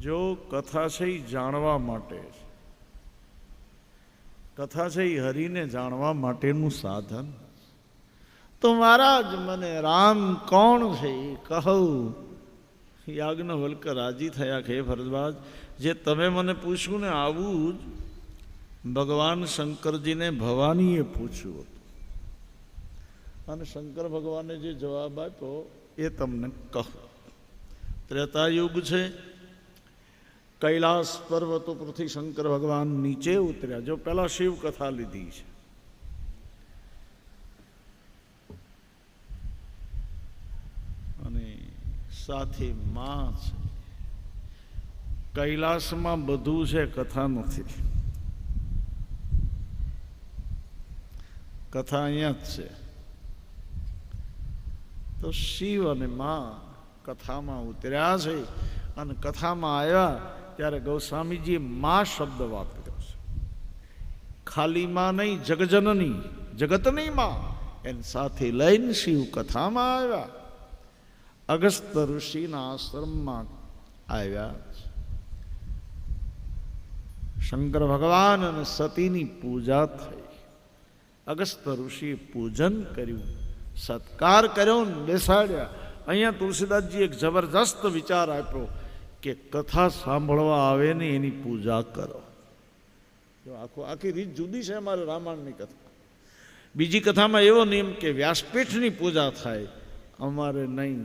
જો કથા છે એ જાણવા માટે છે. કથા છે એ હરિને જાણવા માટેનું સાધન. તો મહારાજ મને રામ કોણ છે એ કહું. યાજ્ઞવલ્ક્ય રાજી થયા કે ભરદ્વાજ જે તમે મને પૂછ્યું ને આવું જ ભગવાન શંકરજીને ભવાનીએ પૂછ્યું હતું. અને શંકર ભગવાને જે જવાબ આપ્યો એ તમને કહું. ત્રેતાયુગ છે. કૈલાસ પર્વત ઉપરથી શંકર ભગવાન નીચે ઉતર્યા. જો પહેલા શિવ કથા લીધી છે. અને સાથે માં છે. કૈલાસમાં બધું છે, કથા નથી. કથા અહીંયા જ છે. તો શિવ અને માં કથામાં ઉતર્યા છે. અને કથામાં આવ્યા ત્યારે ગૌસ્વામીજીએ માં શબ્દ વાપર્યો છે. ખાલી માં નહીં, જગજનની, જગતની માં એની સાથે લઈને શિવ કથામાં આવ્યા. અગસ્ત્ય ઋષિના આશ્રમમાં આવ્યા. શંકર ભગવાન અને સતીની પૂજા થઈ. અગસ્ત્ય ઋષિએ પૂજન કર્યું, સત્કાર કર્યો, બેસાડ્યા. અહીંયા તુલસીદાસજી એક જબરજસ્ત વિચાર આપ્યો કે કથા સાંભળવા આવે ને એની પૂજા કરો. આખી રીત જુદી છે અમારે રામાયણની કથા. બીજી કથામાં એવો નિયમ કે વ્યાસપીઠની પૂજા થાય, અમારે નહીં.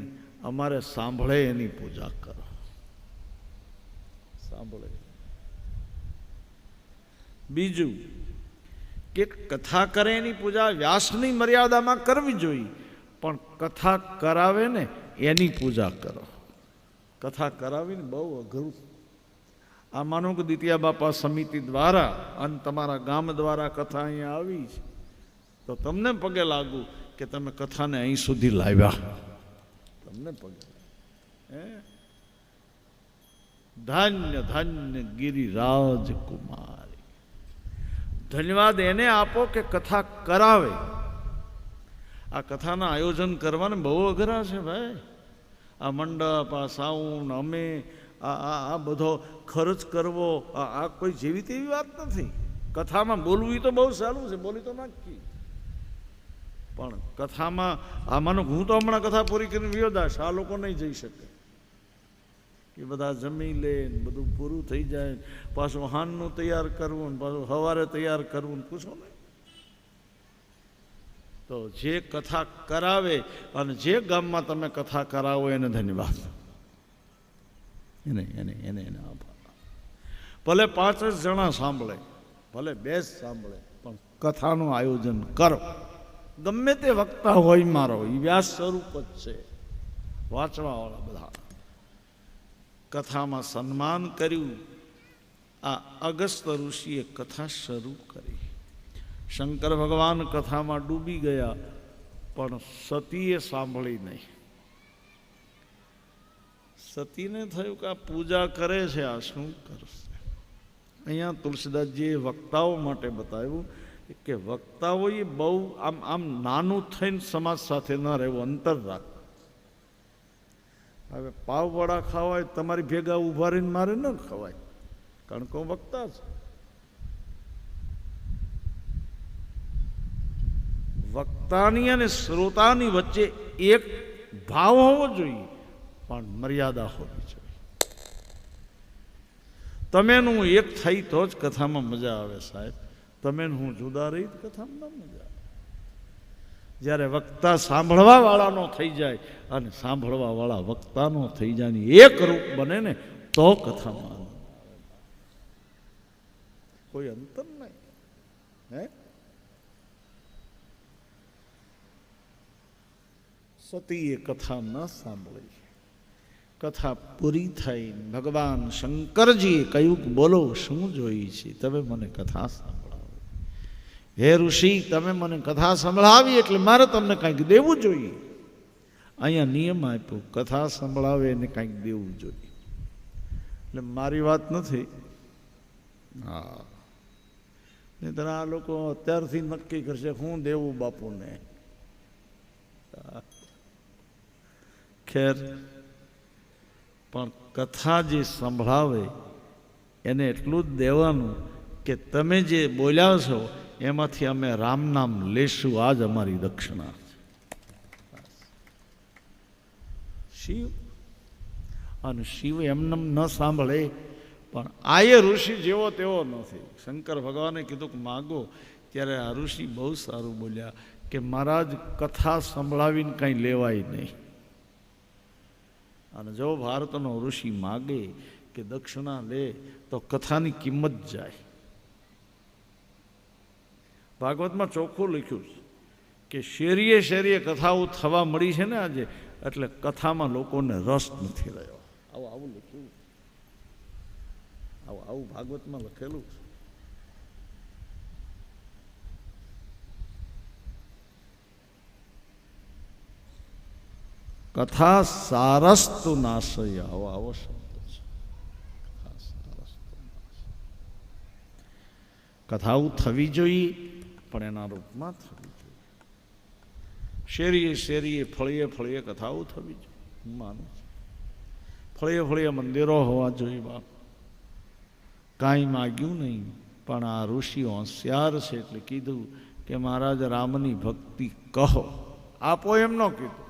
અમારે સાંભળે એની પૂજા કરો. સાંભળે. બીજું કે કથા કરે એની પૂજા વ્યાસની મર્યાદામાં કરવી જોઈએ, પણ કથા કરાવે ને એની પૂજા કરો. કથા કરાવીને બહુ અઘરું. આ માનો કે દિત્યા બાપા સમિતિ દ્વારા અને તમારા ગામ દ્વારા કથા અહીંયા આવી છે, તો તમને પગે લાગુ કે તમે કથાને અહીં સુધી લાવ્યા. તમને પગે ધન્ય ધન્ય ગિરિરાજ કુમારી. ધન્યવાદ એને આપો કે કથા કરાવે. આ કથાના આયોજન કરવાને બહુ અઘરા છે ભાઈ. આ મંડપ, આ સાઉન્ડ, અમે આ બધો ખર્ચ કરવો, આ કોઈ જેવી તેવી વાત નથી. કથામાં બોલવું તો બહુ સહેલું છે, બોલી તો નાખી, પણ કથામાં આ માનો હું તો હમણાં કથા પૂરી કરીને વિયોદાશ, આ લોકો નહીં જઈ શકે. એ બધા જમી લે, બધું પૂરું થઈ જાય, પાછું હાનનું તૈયાર કરવું, પાછું સવારે તૈયાર કરવું, પૂછો ને. તો જે કથા કરાવે અને જે ગામમાં તમે કથા કરાવો એને ધન્યવાદ, એને એને એને એને આભાર. ભલે 5 જ જણા સાંભળે, ભલે 2 જ સાંભળે, પણ કથાનું આયોજન કરો. ગમે તે વક્તા હોય મારો, એ વ્યાસ સ્વરૂપ જ છે. વાંચવાવાળા બધા કથામાં સન્માન કર્યું. આ અગસ્ત ઋષિએ કથા શરૂ કરી. શંકર ભગવાન કથામાં ડૂબી ગયા, પણ સતીએ સાંભળી નહીં. સતીને થયું કે આ પૂજા કરે છે, આ શું કરશે. અહીંયા તુલસીદાસજીએ વક્તાઓ માટે બતાવ્યું કે વક્તાઓએ બહુ આમ આમ નાનું થઈને સમાજ સાથે ન રહેવું, અંતર રાખ. હવે પાવવડા ખાવાય તમારી ભેગા ઊભા રહીને મારે ન ખવાય, કારણ કે હું વક્તા છું. વક્તાની અને શ્રોતાની વચ્ચે એક ભાવ હોવો જોઈએ, પણ મર્યાદા હોવી જોઈએ. તમે હું એક થઈ તો જ કથામાં મજા આવે સાહેબ. તમે હું જુદા રહી કથામાં ન મજા આવે. જ્યારે વક્તા સાંભળવા વાળાનો થઈ જાય અને સાંભળવા વાળા વક્તાનો થઈ જાય ને એક રૂપ બને ને તો કથામાં કોઈ અંતર નહીં. હે સતીએ કથા ન સાંભળી. કથા પૂરી થઈ, ભગવાન શંકરજીએ કહ્યું કે બોલો શું જોઈ છે, તમે મને કથા સાંભળાવો. હે ઋષિ, તમે મને કથા સંભળાવી એટલે મારે તમને કંઈક દેવું જોઈએ. અહીંયા નિયમ આપ્યો, કથા સંભળાવે એને કંઈક દેવું જોઈએ. એટલે મારી વાત નથી, હા, નહીંતર આ લોકો અત્યારથી નક્કી કરશે હું દેવું બાપુને. ખેર, પણ કથા જે સંભળાવે એને એટલું જ દેવાનું કે તમે જે બોલ્યા છો એમાંથી અમે રામ નામ લેશું, આ જ અમારી દક્ષિણા છે. શિવ અને શિવ એમનેમ ન સાંભળે, પણ આ એ ઋષિ જેવો તેવો નથી. શંકર ભગવાને કીધું કે માગો, ત્યારે આ ઋષિ બહુ સારું બોલ્યા કે મહારાજ કથા સંભળાવીને કંઈ લેવાય નહીં. અને જો ભારતનો ઋષિ માગે કે દક્ષિણા લે તો કથાની કિંમત જાય. ભાગવતમાં ચોખ્ખું લખ્યું છે કે શેરીએ શેરીએ કથાઓ થવા મળી છે ને આજે, એટલે કથામાં લોકોને રસ નથી રહ્યો. આવું લખ્યું, આવું ભાગવતમાં લખેલું છે. કથા સારસ્તુ નાશય, આવો શબ્દ છે. કથાઓ થવી જોઈએ, પણ એના રૂપમાં થવી જોઈએ. શેરીએ શેરીએ ફળીએ ફળીએ કથાઓ થવી જોઈએ, હું માનું છું. ફળીએ ફળીએ મંદિરો હોવા જોઈએ. બાપ કાંઈ માગ્યું નહીં, પણ આ ઋષિ હોશિયાર છે એટલે કીધું કે મહારાજ રામની ભક્તિ કહો. આપો એમ ન કીધું,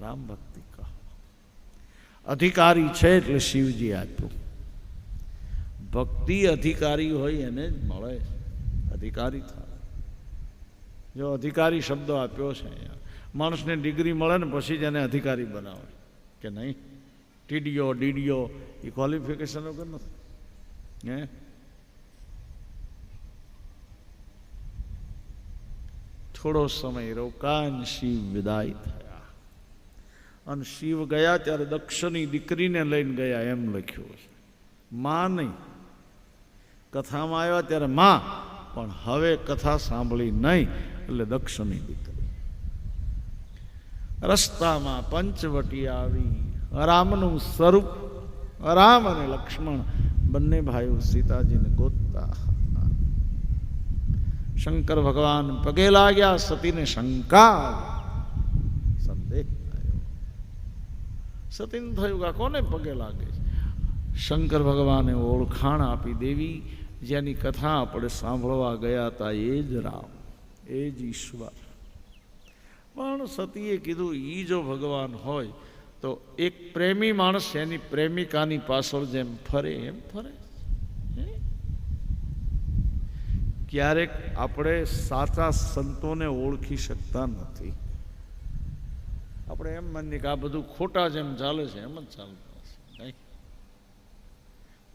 રામ ભક્તિ કહો. અધિકારી છે એટલે શિવજી આપ્યું. ભક્તિ અધિકારી હોય એને જ મળે, અધિકારી થાય. જો અધિકારી શબ્દ આપ્યો છે અહીંયા, માણસને ડિગ્રી મળે ને પછી જ એને અધિકારી બનાવે કે નહીં. ટીડીઓ ડીડીઓ એ ક્વોલિફિકેશન વગર નથી. હે થોડો સમય રોકાન શિવ વિદાય થયા. અને શિવ ગયા ત્યારે દક્ષની દીકરીને લઈને ગયા એમ લખ્યું છે. માં નહીં, કથામાં આવ્યા ત્યારે માં, પણ હવે કથા સાંભળી નહીં એટલે દક્ષની દીકરી. રસ્તામાં પંચવટી આવી, રામનું સ્વરૂપ, રામ અને લક્ષ્મણ બંને ભાઈઓ સીતાજીને ગોતતા. શંકર ભગવાન પગે લાગ્યા, સતીને શંકા, સંદેહ થયો. સતીને થયું કે કોને પગે લાગે છે. શંકર ભગવાને ઓળખાણ આપી, દેવી જેની કથા આપણે સાંભળવા ગયા હતા એ જ રામ, એ જ ઈશ્વર. પણ સતીએ કીધું એ જો ભગવાન હોય તો એક પ્રેમી માણસ એની પ્રેમિકાની પાછળ જેમ ફરે એમ ફરે. ક્યારેક આપણે સાચા સંતોને ઓળખી શકતા નથી. આપણે એમ માનીએ કે આ બધું ખોટા જેમ ચાલે છે એમ જ ચાલતું હશે. નહીં,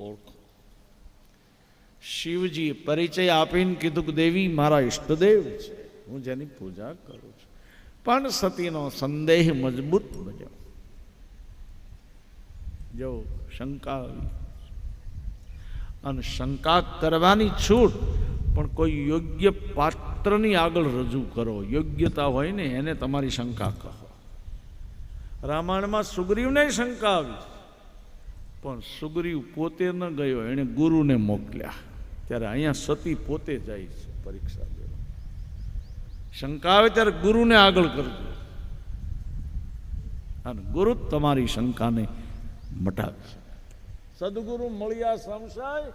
ઓળખો. શિવજીએ પરિચય આપીને કીધું કે દેવી મારા ઈષ્ટદેવ છે, હું જેની પૂજા કરું છું. પણ સતીનો સંદેહ મજબૂત બન્યો. જો શંકા આવી, અને શંકા કરવાની છૂટ, પણ કોઈ યોગ્ય પાત્રની આગળ રજૂ કરો. યોગ્યતા હોય ને એને તમારી શંકા કહો. રામાયણમાં સુગ્રીવને શંકા આવી, પણ સુગ્રીવ પોતે ન ગયો, એણે ગુરુને મોકલ્યા. ત્યારે અહીંયા સતી પોતે જાય છે પરીક્ષા લેવા. શંકા આવે ત્યારે ગુરુને આગળ કરજો, અને ગુરુ તમારી શંકાને મટાવશે. સદગુરુ મળ્યા સમસાય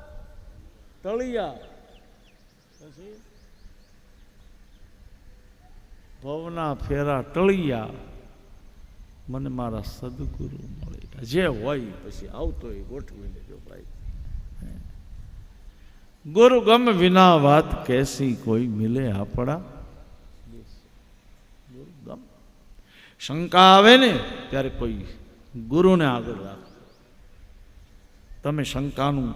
તળિયા, પછી ભવના ફેરા ટળિયા, મને મારા સદગુરુ મળ્યા. જે હોય પછી આવતો એ ગોઠવી લેજો ભાઈ. ગુરુ ગમ વિના વાત કેસી કોઈ મિલે આપણા. ગુરુ ગમ. શંકા આવે ને ત્યારે કોઈ ગુરુને આગળ રાખો. તમે શંકાનું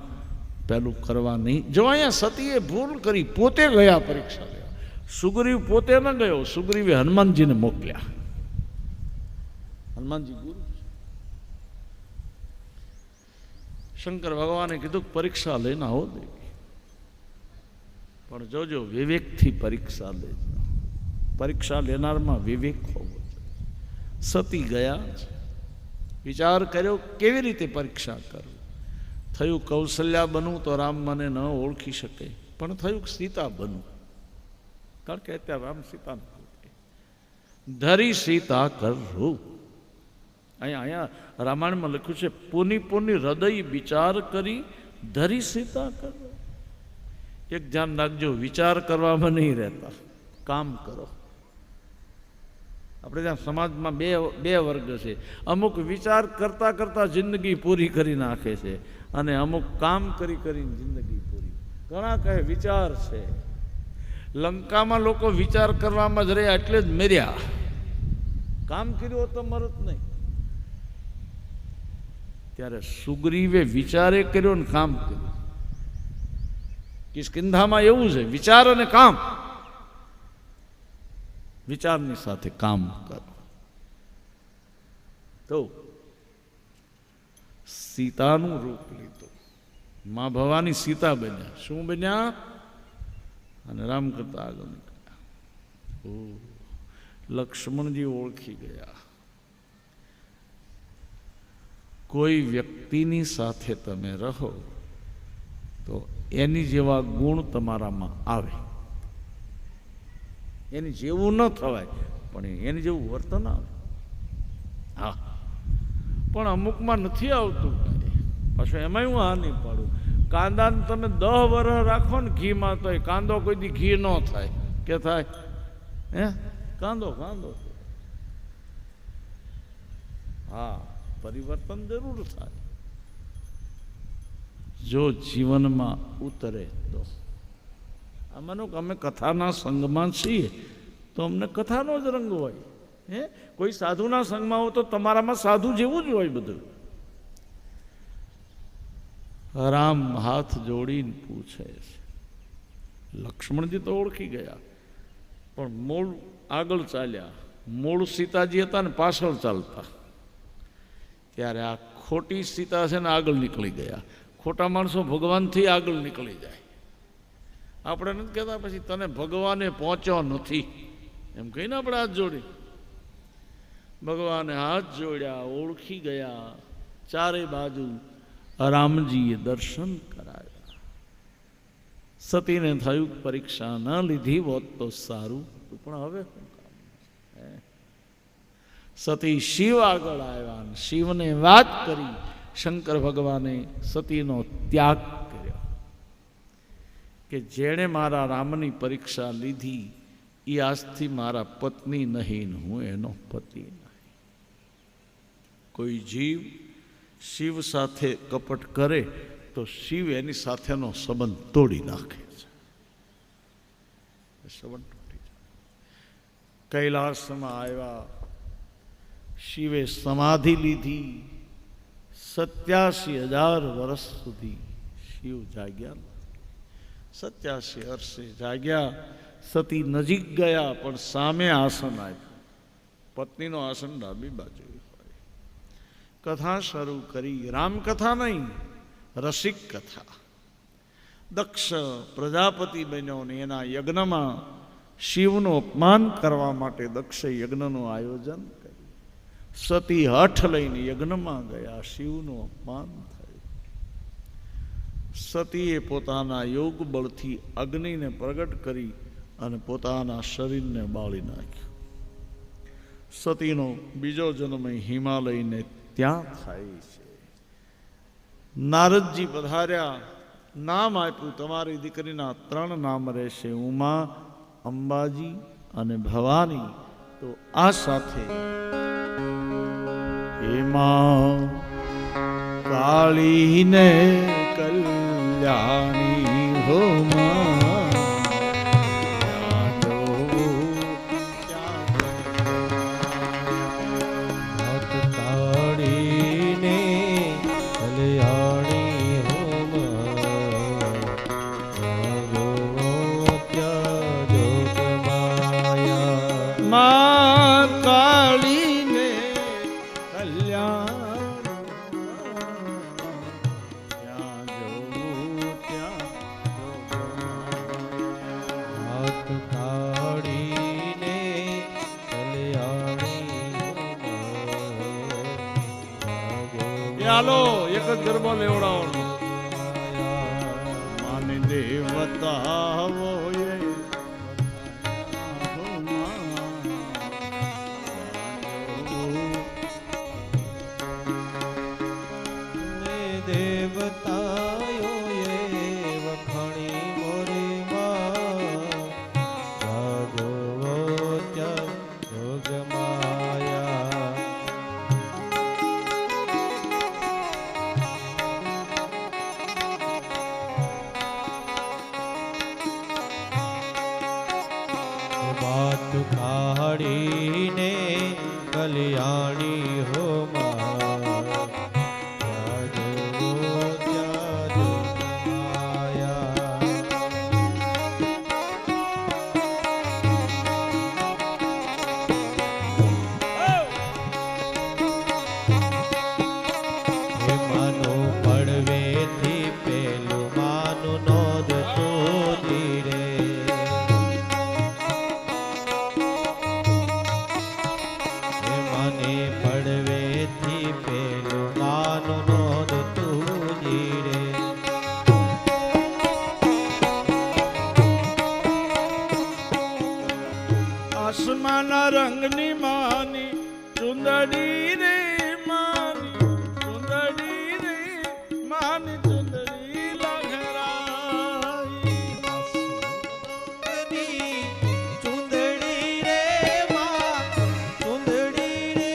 પેલું કરવા નહીં. જો અહીંયા સતીએ ભૂલ કરી, પોતે ગયા પરીક્ષા લેવા. સુગ્રીવ પોતે ન ગયો, સુગ્રીવે હનુમાનજીને મોકલ્યા. હનુમાનજી ગુરુ. શંકર ભગવાને કીધું પરીક્ષા લઈને આવો દેવી, પણ જોજો વિવેકથી પરીક્ષા લેજો. પરીક્ષા લેનારમાં વિવેક હોવો જોઈએ. સતી ગયા, વિચાર કર્યો કેવી રીતે પરીક્ષા કરવી. થયું કૌશલ્યા બનવું તો રામ મને ન ઓળખી શકે, પણ થયું સીતા બનવું. કારણ કે અત્યારે રામ સીતા ધરી સીતા કરું. અહીંયા રામાયણમાં લખ્યું છે પુની પુની હૃદય વિચાર કરી ધરી સીતા કરો. એક ધ્યાન રાખજો, વિચાર કરવામાં નહીં રહેતા, કામ કરો. આપણે ત્યાં સમાજમાં બે વર્ગ છે. અમુક વિચાર કરતા કરતા જિંદગી પૂરી કરી નાખે છે, અને અમુક કામ કરી કરીને જિંદગી પૂરી. ઘણા કહે વિચાર છે. લંકામાં લોકો વિચાર કરવામાં જ રહ્યા એટલે જ મર્યા. કામ કર્યું તો મરત નહીં. ત્યારે સુગ્રીવે વિચારે કર્યો ને કામ કર્યું. કિષ્કિંધામાં એવું છે, વિચાર અને કામ. વિચારની સાથે કામ કરો. તો સીતાનું રૂપ લીધું. મા ભવાની સીતા બન્યા. શું બન્યા? અને રામ કરતા આગળ નીકળ્યા. લક્ષ્મણજી ઓળખી ગયા. કોઈ વ્યક્તિની સાથે તમે રહો તો એની જેવા ગુણ તમારામાં આવે. એની જેવું ન થવાય, પણ એની જેવું વર્તન આવે. હા, પણ અમુકમાં નથી આવતું. પાછું એમાંય હું હા નહીં પાડું. કાંદાને તમે 10 વર્ષ રાખો ને ઘીમાં, તો એ કાંદો કોઈ દી ઘી ન થાય. કે થાય? હે, કાંદો કાંદો. હા, પરિવર્તન જરૂર થાય જો જીવનમાં ઉતરે તો. આ માનો કે અમે કથાના સંગમાં છીએ તો અમને કથાનો જ રંગ હોય. હે, કોઈ સાધુના સંગમાં હો તો તમારામાં સાધુ જેવું જ હોય બધું. રામ હાથ જોડીને પૂછે છે. લક્ષ્મણજી તો ઓળખી ગયા, પણ મૂળ આગળ ચાલ્યા. મૂળ સીતાજી હતા ને પાછળ ચાલતા. ત્યારે આ ખોટી સીતા છે ને આગળ નીકળી ગયા. ખોટા માણસો ભગવાનથી આગળ નીકળી જાય. આપણે નથી કહેતા પછી તને ભગવાને પહોંચ્યો નથી એમ કહીને આપણે હાથ જોડી. ભગવાને હાથ જોડ્યા, ઓળખી ગયા. ચારે બાજુ રામજીએ દર્શન કરાવ્યા. સતીને થયું પરીક્ષા ન લીધી હોત તો સારું, પણ હવે શું કામ. સતી શિવ આગળ આવ્યા, શિવને વાત કરી. શંકર ભગવાને સતીનો ત્યાગ કર્યો. કે જેણે મારા રામની પરીક્ષા લીધી એ આજથી મારા પત્ની નહીં, હું એનો પતિ નહીં. કોઈ જીવ શિવ સાથે કપટ કરે તો શિવ એની સાથેનો સંબંધ તોડી નાખે છે. સંબંધ તૂટી જાય. કૈલાસમાં આવ્યા, શિવે સમાધિ લીધી. 87,000 વર્ષ સુધી શિવ જાગ્યા. 87 વર્ષે જાગ્યા. સતી નજીક ગયા, પણ સામે આસન આપ્યું. પત્નીનો આસન ડાબી બાજુ હોય. કથા શરૂ કરી. રામકથા નહીં, રસિક કથા. દક્ષ પ્રજાપતિ બન્યો ને એના યજ્ઞમાં શિવનું અપમાન કરવા માટે દક્ષે યજ્ઞનું આયોજન કર્યું. સતી હઠ લઈને યજ્ઞમાં ગયા, શિવનું અપમાન થયું. સતીએ પોતાના યોગ બળથી અગ્નિને પ્રગટ કરી અને પોતાના શરીરને બાળી નાખ્યું. સતીનો બીજો જન્મ હિમાલયને ત્યાં થાય છે. નારદજી પધાર્યા, નામ આપ્યું, તમારી દીકરીના 3 નામ રહેશે, ઉમા, અંબાજી અને ભવાની. તો આ સાથે એમાં કાળીને કલ્યાણી હોમા. ચાલો એક જ ગરબો લેવડાવો. માની દેવતાઓ વાત કાઢીને કલ્યાણી હો આસમાના રંગની માની ચુંદડી રે, માની ચુંદડી રે, માની ચુંદડી લહેરાઈ. ચુંદડી રે માં, ચુંદડી રે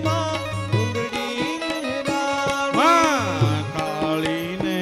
માં, ચુંદડી લહેરાઈ. કાળીને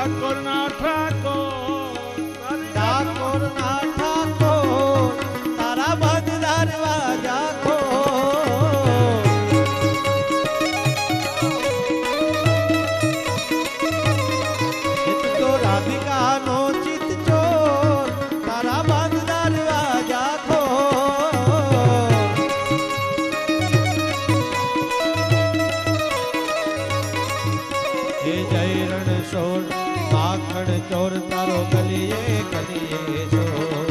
ડાકોરના ઠાકોર ડાકોરના ઠાકોર તારા બંધ દરવાજા ખોલ. ચિત્ત ચોર રાધિકાનો ચિત્ત ચોર તારા બંધ દરવાજા ખોલ. હે જય રણછોડ માખણ ચોર તારો ગલીએ ગલીએ ચોર.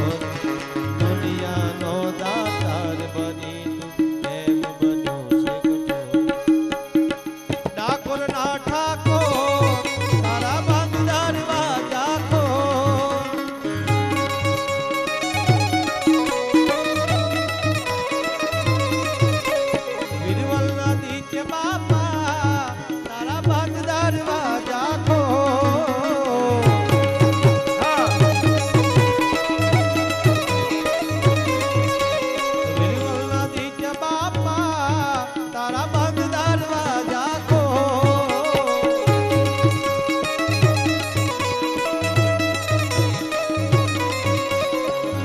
દુનિયાનો દાતાર બની તું એમ બન્યો છે કઠોર. ડાકોરના ઠાકોર તારા બંધ દરવાજા ખોલ. વીરવલના દિત્ય બાપા તારા બંધ દરવાજા ખોલ. વીરવલના દિત્ય બાપા તારા બંધ દરવાજા ખોલ.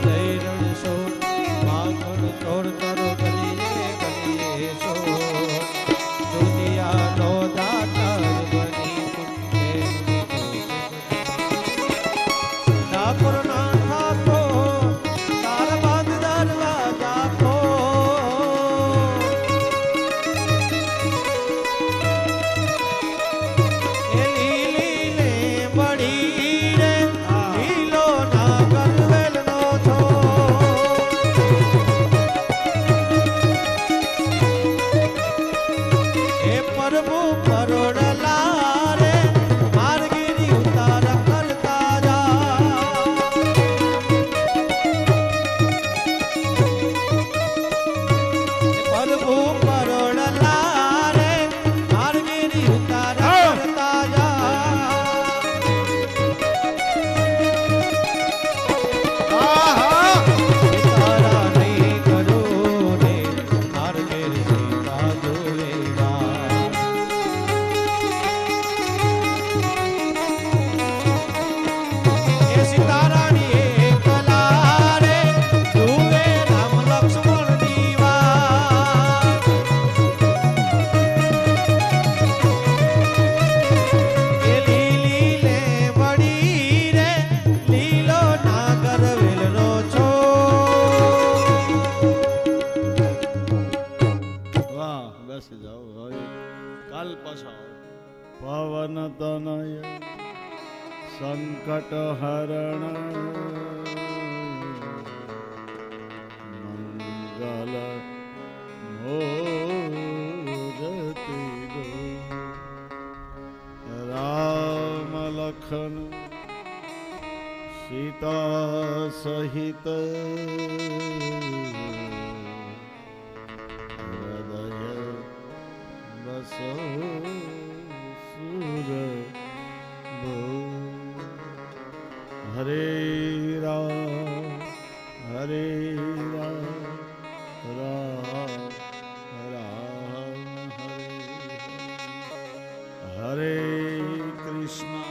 જય રણછોડ માખણ ચોર તારો ગલીએ ગલીએ ચોર. દુનિયાનો દાતાર બની તું એમ બન્યો છે કઠોર. ડાકોરના ઠાકોર તારા બંધ દરવાજા ખોલ. એ લીલી ને બળી રે લીલો ના ગરવેલનો છોડ. એ પ્રભુ પરોડલા રે માર્ગીરી ઉતાર કરતા જા. પ્રભુ પરોડલા રે માર્ગીરી ઉતાર કરતા જા. તારા નહીં કરું રે માર્ગીરી સીતા જોવેગા. એ સીતારાણી એકલા રે જુએ રામ લક્ષ્મણ દીવા. એ લીલી લે વળી રે લીલો નાગર વેલનો છોડ. વાહ બેસી જાઓ હવે કાલ પાછા પવન તનય સંકટ હરણ મંગલ મૂર્તિ રામ લખન સીતા સહિત હૃદય બસો સુર હરે રામ હરે રામ રામ રામ હરે કૃષ્ણ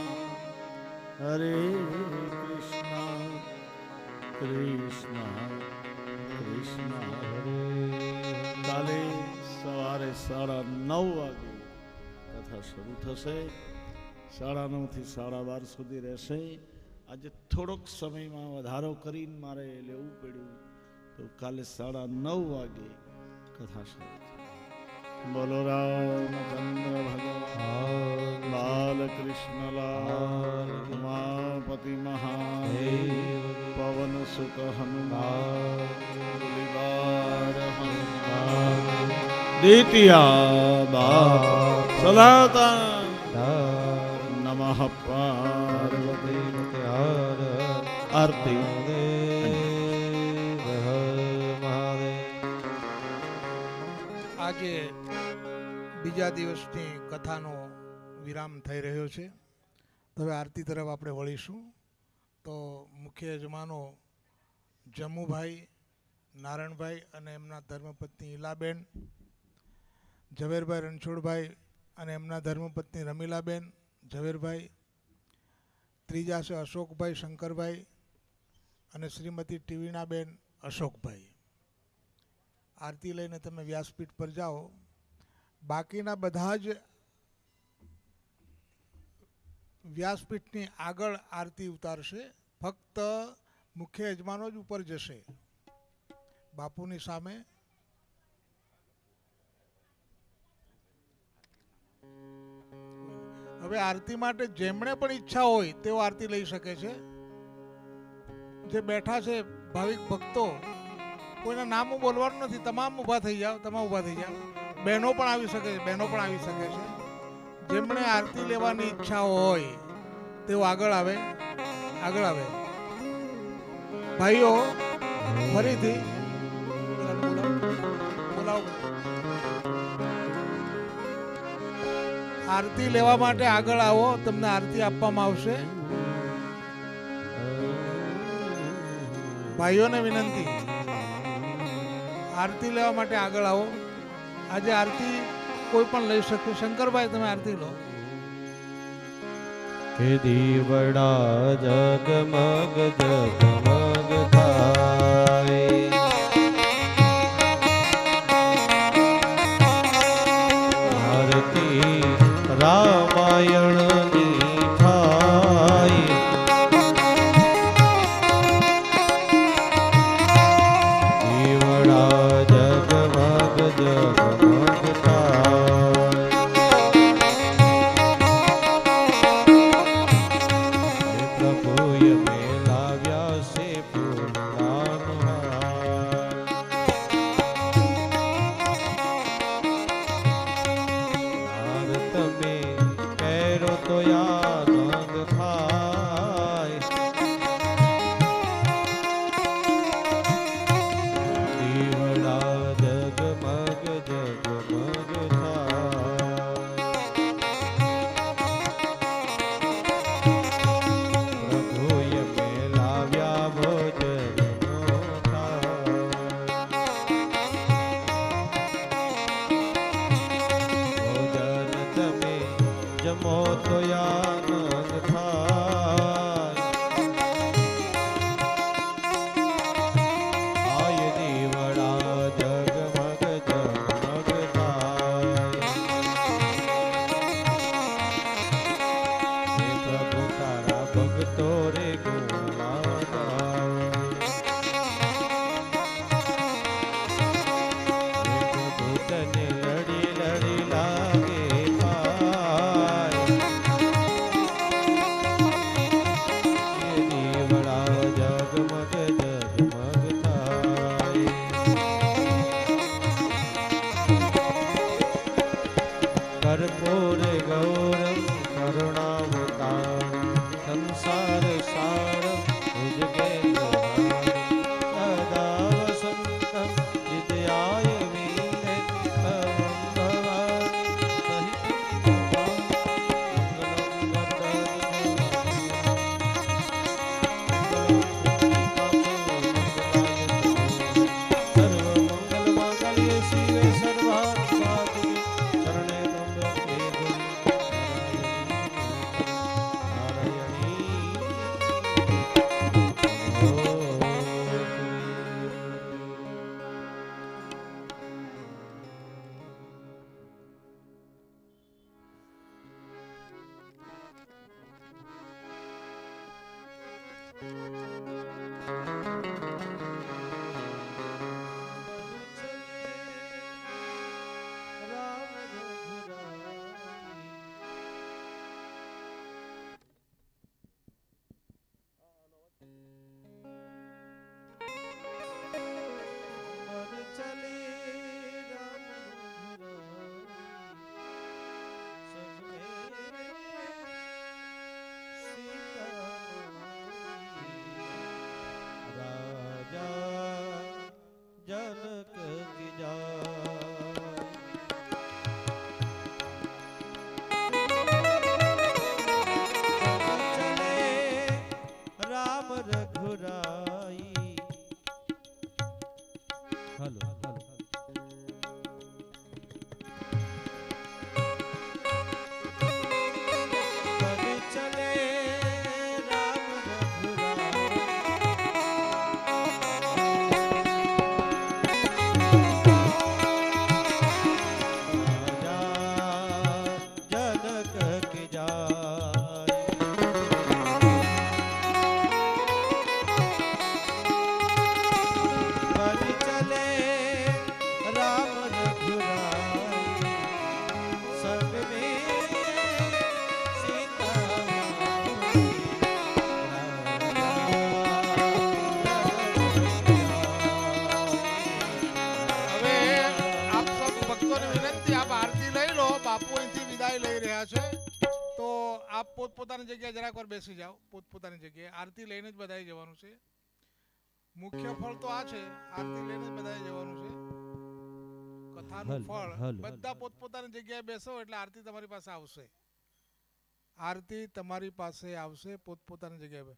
કૃષ્ણ કૃષ્ણ હરે. કાલે સવારે 9:30 વાગે કથા શરૂ થશે. 9:30 થી 12:30 સુધી રહેશે. આજે થોડોક સમયમાં વધારો કરીને મારે લેવું પડ્યું તો કાલે 9:30 વાગે કથા શરૂ થશે. બોલો રામચંદ્ર ભગવાન બાલકૃષ્ણલાલ ઉમાપતિ મહાદેવ પવન સુત હનુમાન મુરલીધર હનુમાન દ્વિતીયા બા સનાતન નમઃ પાર્વતી આરતી. આજે બીજા દિવસની કથાનો વિરામ થઈ રહ્યો છે. હવે આરતી તરફ આપણે વળીશું. તો મુખ્ય યજમાનો જમ્મુભાઈ, નારાયણભાઈ અને એમના ધર્મપત્ની ઈલાબેન, ઝવેરભાઈ રણછોડભાઈ અને એમના ધર્મપત્ની રમીલાબેન, ઝવેરભાઈ ત્રીજા છે અશોકભાઈ શંકરભાઈ અને શ્રીમતી ટીવીનાબેન અશોકભાઈ. આરતી લઈને તમે વ્યાસપીઠ પર જાઓ. બાકીના બધા જ વ્યાસપીઠની આગળ આરતી ઉતારશે. ફક્ત મુખ્ય યજમાનો જ ઉપર જશે બાપુની સામે. હવે આરતી માટે જેમણે પણ ઈચ્છા હોય તેઓ આરતી લઈ શકે છે. જે બેઠા છે ભાવિક ભક્તો, કોઈના નામ બોલવાનું નથી, તમામ ઊભા થઈ જાઓ, તમામ ઊભા થઈ જાઓ. બહેનો પણ આવી શકે છે, બહેનો પણ આવી શકે છે. જેમણે આરતી લેવાની ઈચ્છા હોય તેઓ આગળ આવે, આગળ આવે. ભાઈઓ ફરીથી બોલાવો. આરતી લેવા માટે આગળ આવો, તમને આરતી આપવામાં આવશે. ભાઈઓને વિનંતી, આરતી લેવા માટે આગળ આવો. આજે આરતી કોઈ પણ લઈ શકે. શંકરભાઈ, તમે આરતી લો. કે દીવડા જગમગ જગમગ થાય, આરતી રામાયણની થાય, દીવડા જગમગ જગમગ થાય. પ્રભુએ મેલાવ્યા છે ફૂલદાન હાર, તમે પહેરો તો આનંદ થાય, દીવડા જગમગ જગમગ થાય. પ્રભુએ મેલાવ્યા ભોજનનો થાય, ભોજન તમે જમો તો આનંદ થાય, આય દીવડા જગમગ જગમગ થાય. હે પ્રભુ તારા ભક્તો રે ગુણગાન ગાય, હે પ્રભુ તને લડી લડી લાગે પાય, હે દીવડા જગમગ જગમગ થાય. કર્પૂર ગૌરમ કરુણાવતારમ સંસાર સારમ ભુજગેન્દ્રહારમ સદા વસંતમ હૃદયાય વીરે ભવમ ભવાની સહિતમ સર્વમંગલ માંગલ્ય શિવે સર્વાર્થ સાધિકે શરણે ત્રંબકે ગૌરી રાજા પોતપોતાની જગ્યાએ જરાક વાર બેસી જાઓ. પોતપોતાની જગ્યાએ આરતી લઈને જ બધાએ જવાનું છે. મુખ્ય ફળ તો આ છે, આરતી લઈને જ બધાએ જવાનું છે. કથાનું ફળ બધા પોતપોતાની જગ્યાએ બેસો એટલે આરતી તમારી પાસે આવશે. આરતી તમારી પાસે આવશે પોતપોતાની જગ્યાએ.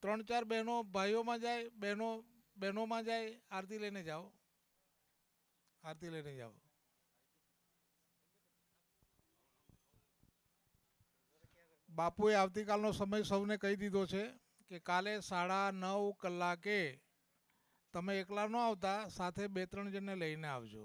3-4 બહેનો ભાઈઓમાં જાય, બહેનોમાં જાય, આરતી લઈને જાઓ. આરતી લઈને જાઓ. બાપુએ આવતીકાલનો સમય સૌને કહી દીધો છે કે કાલે 9:30 કલાકે તમે એકલા ન આવતા, સાથે 2-3 જણને લઈને આવજો.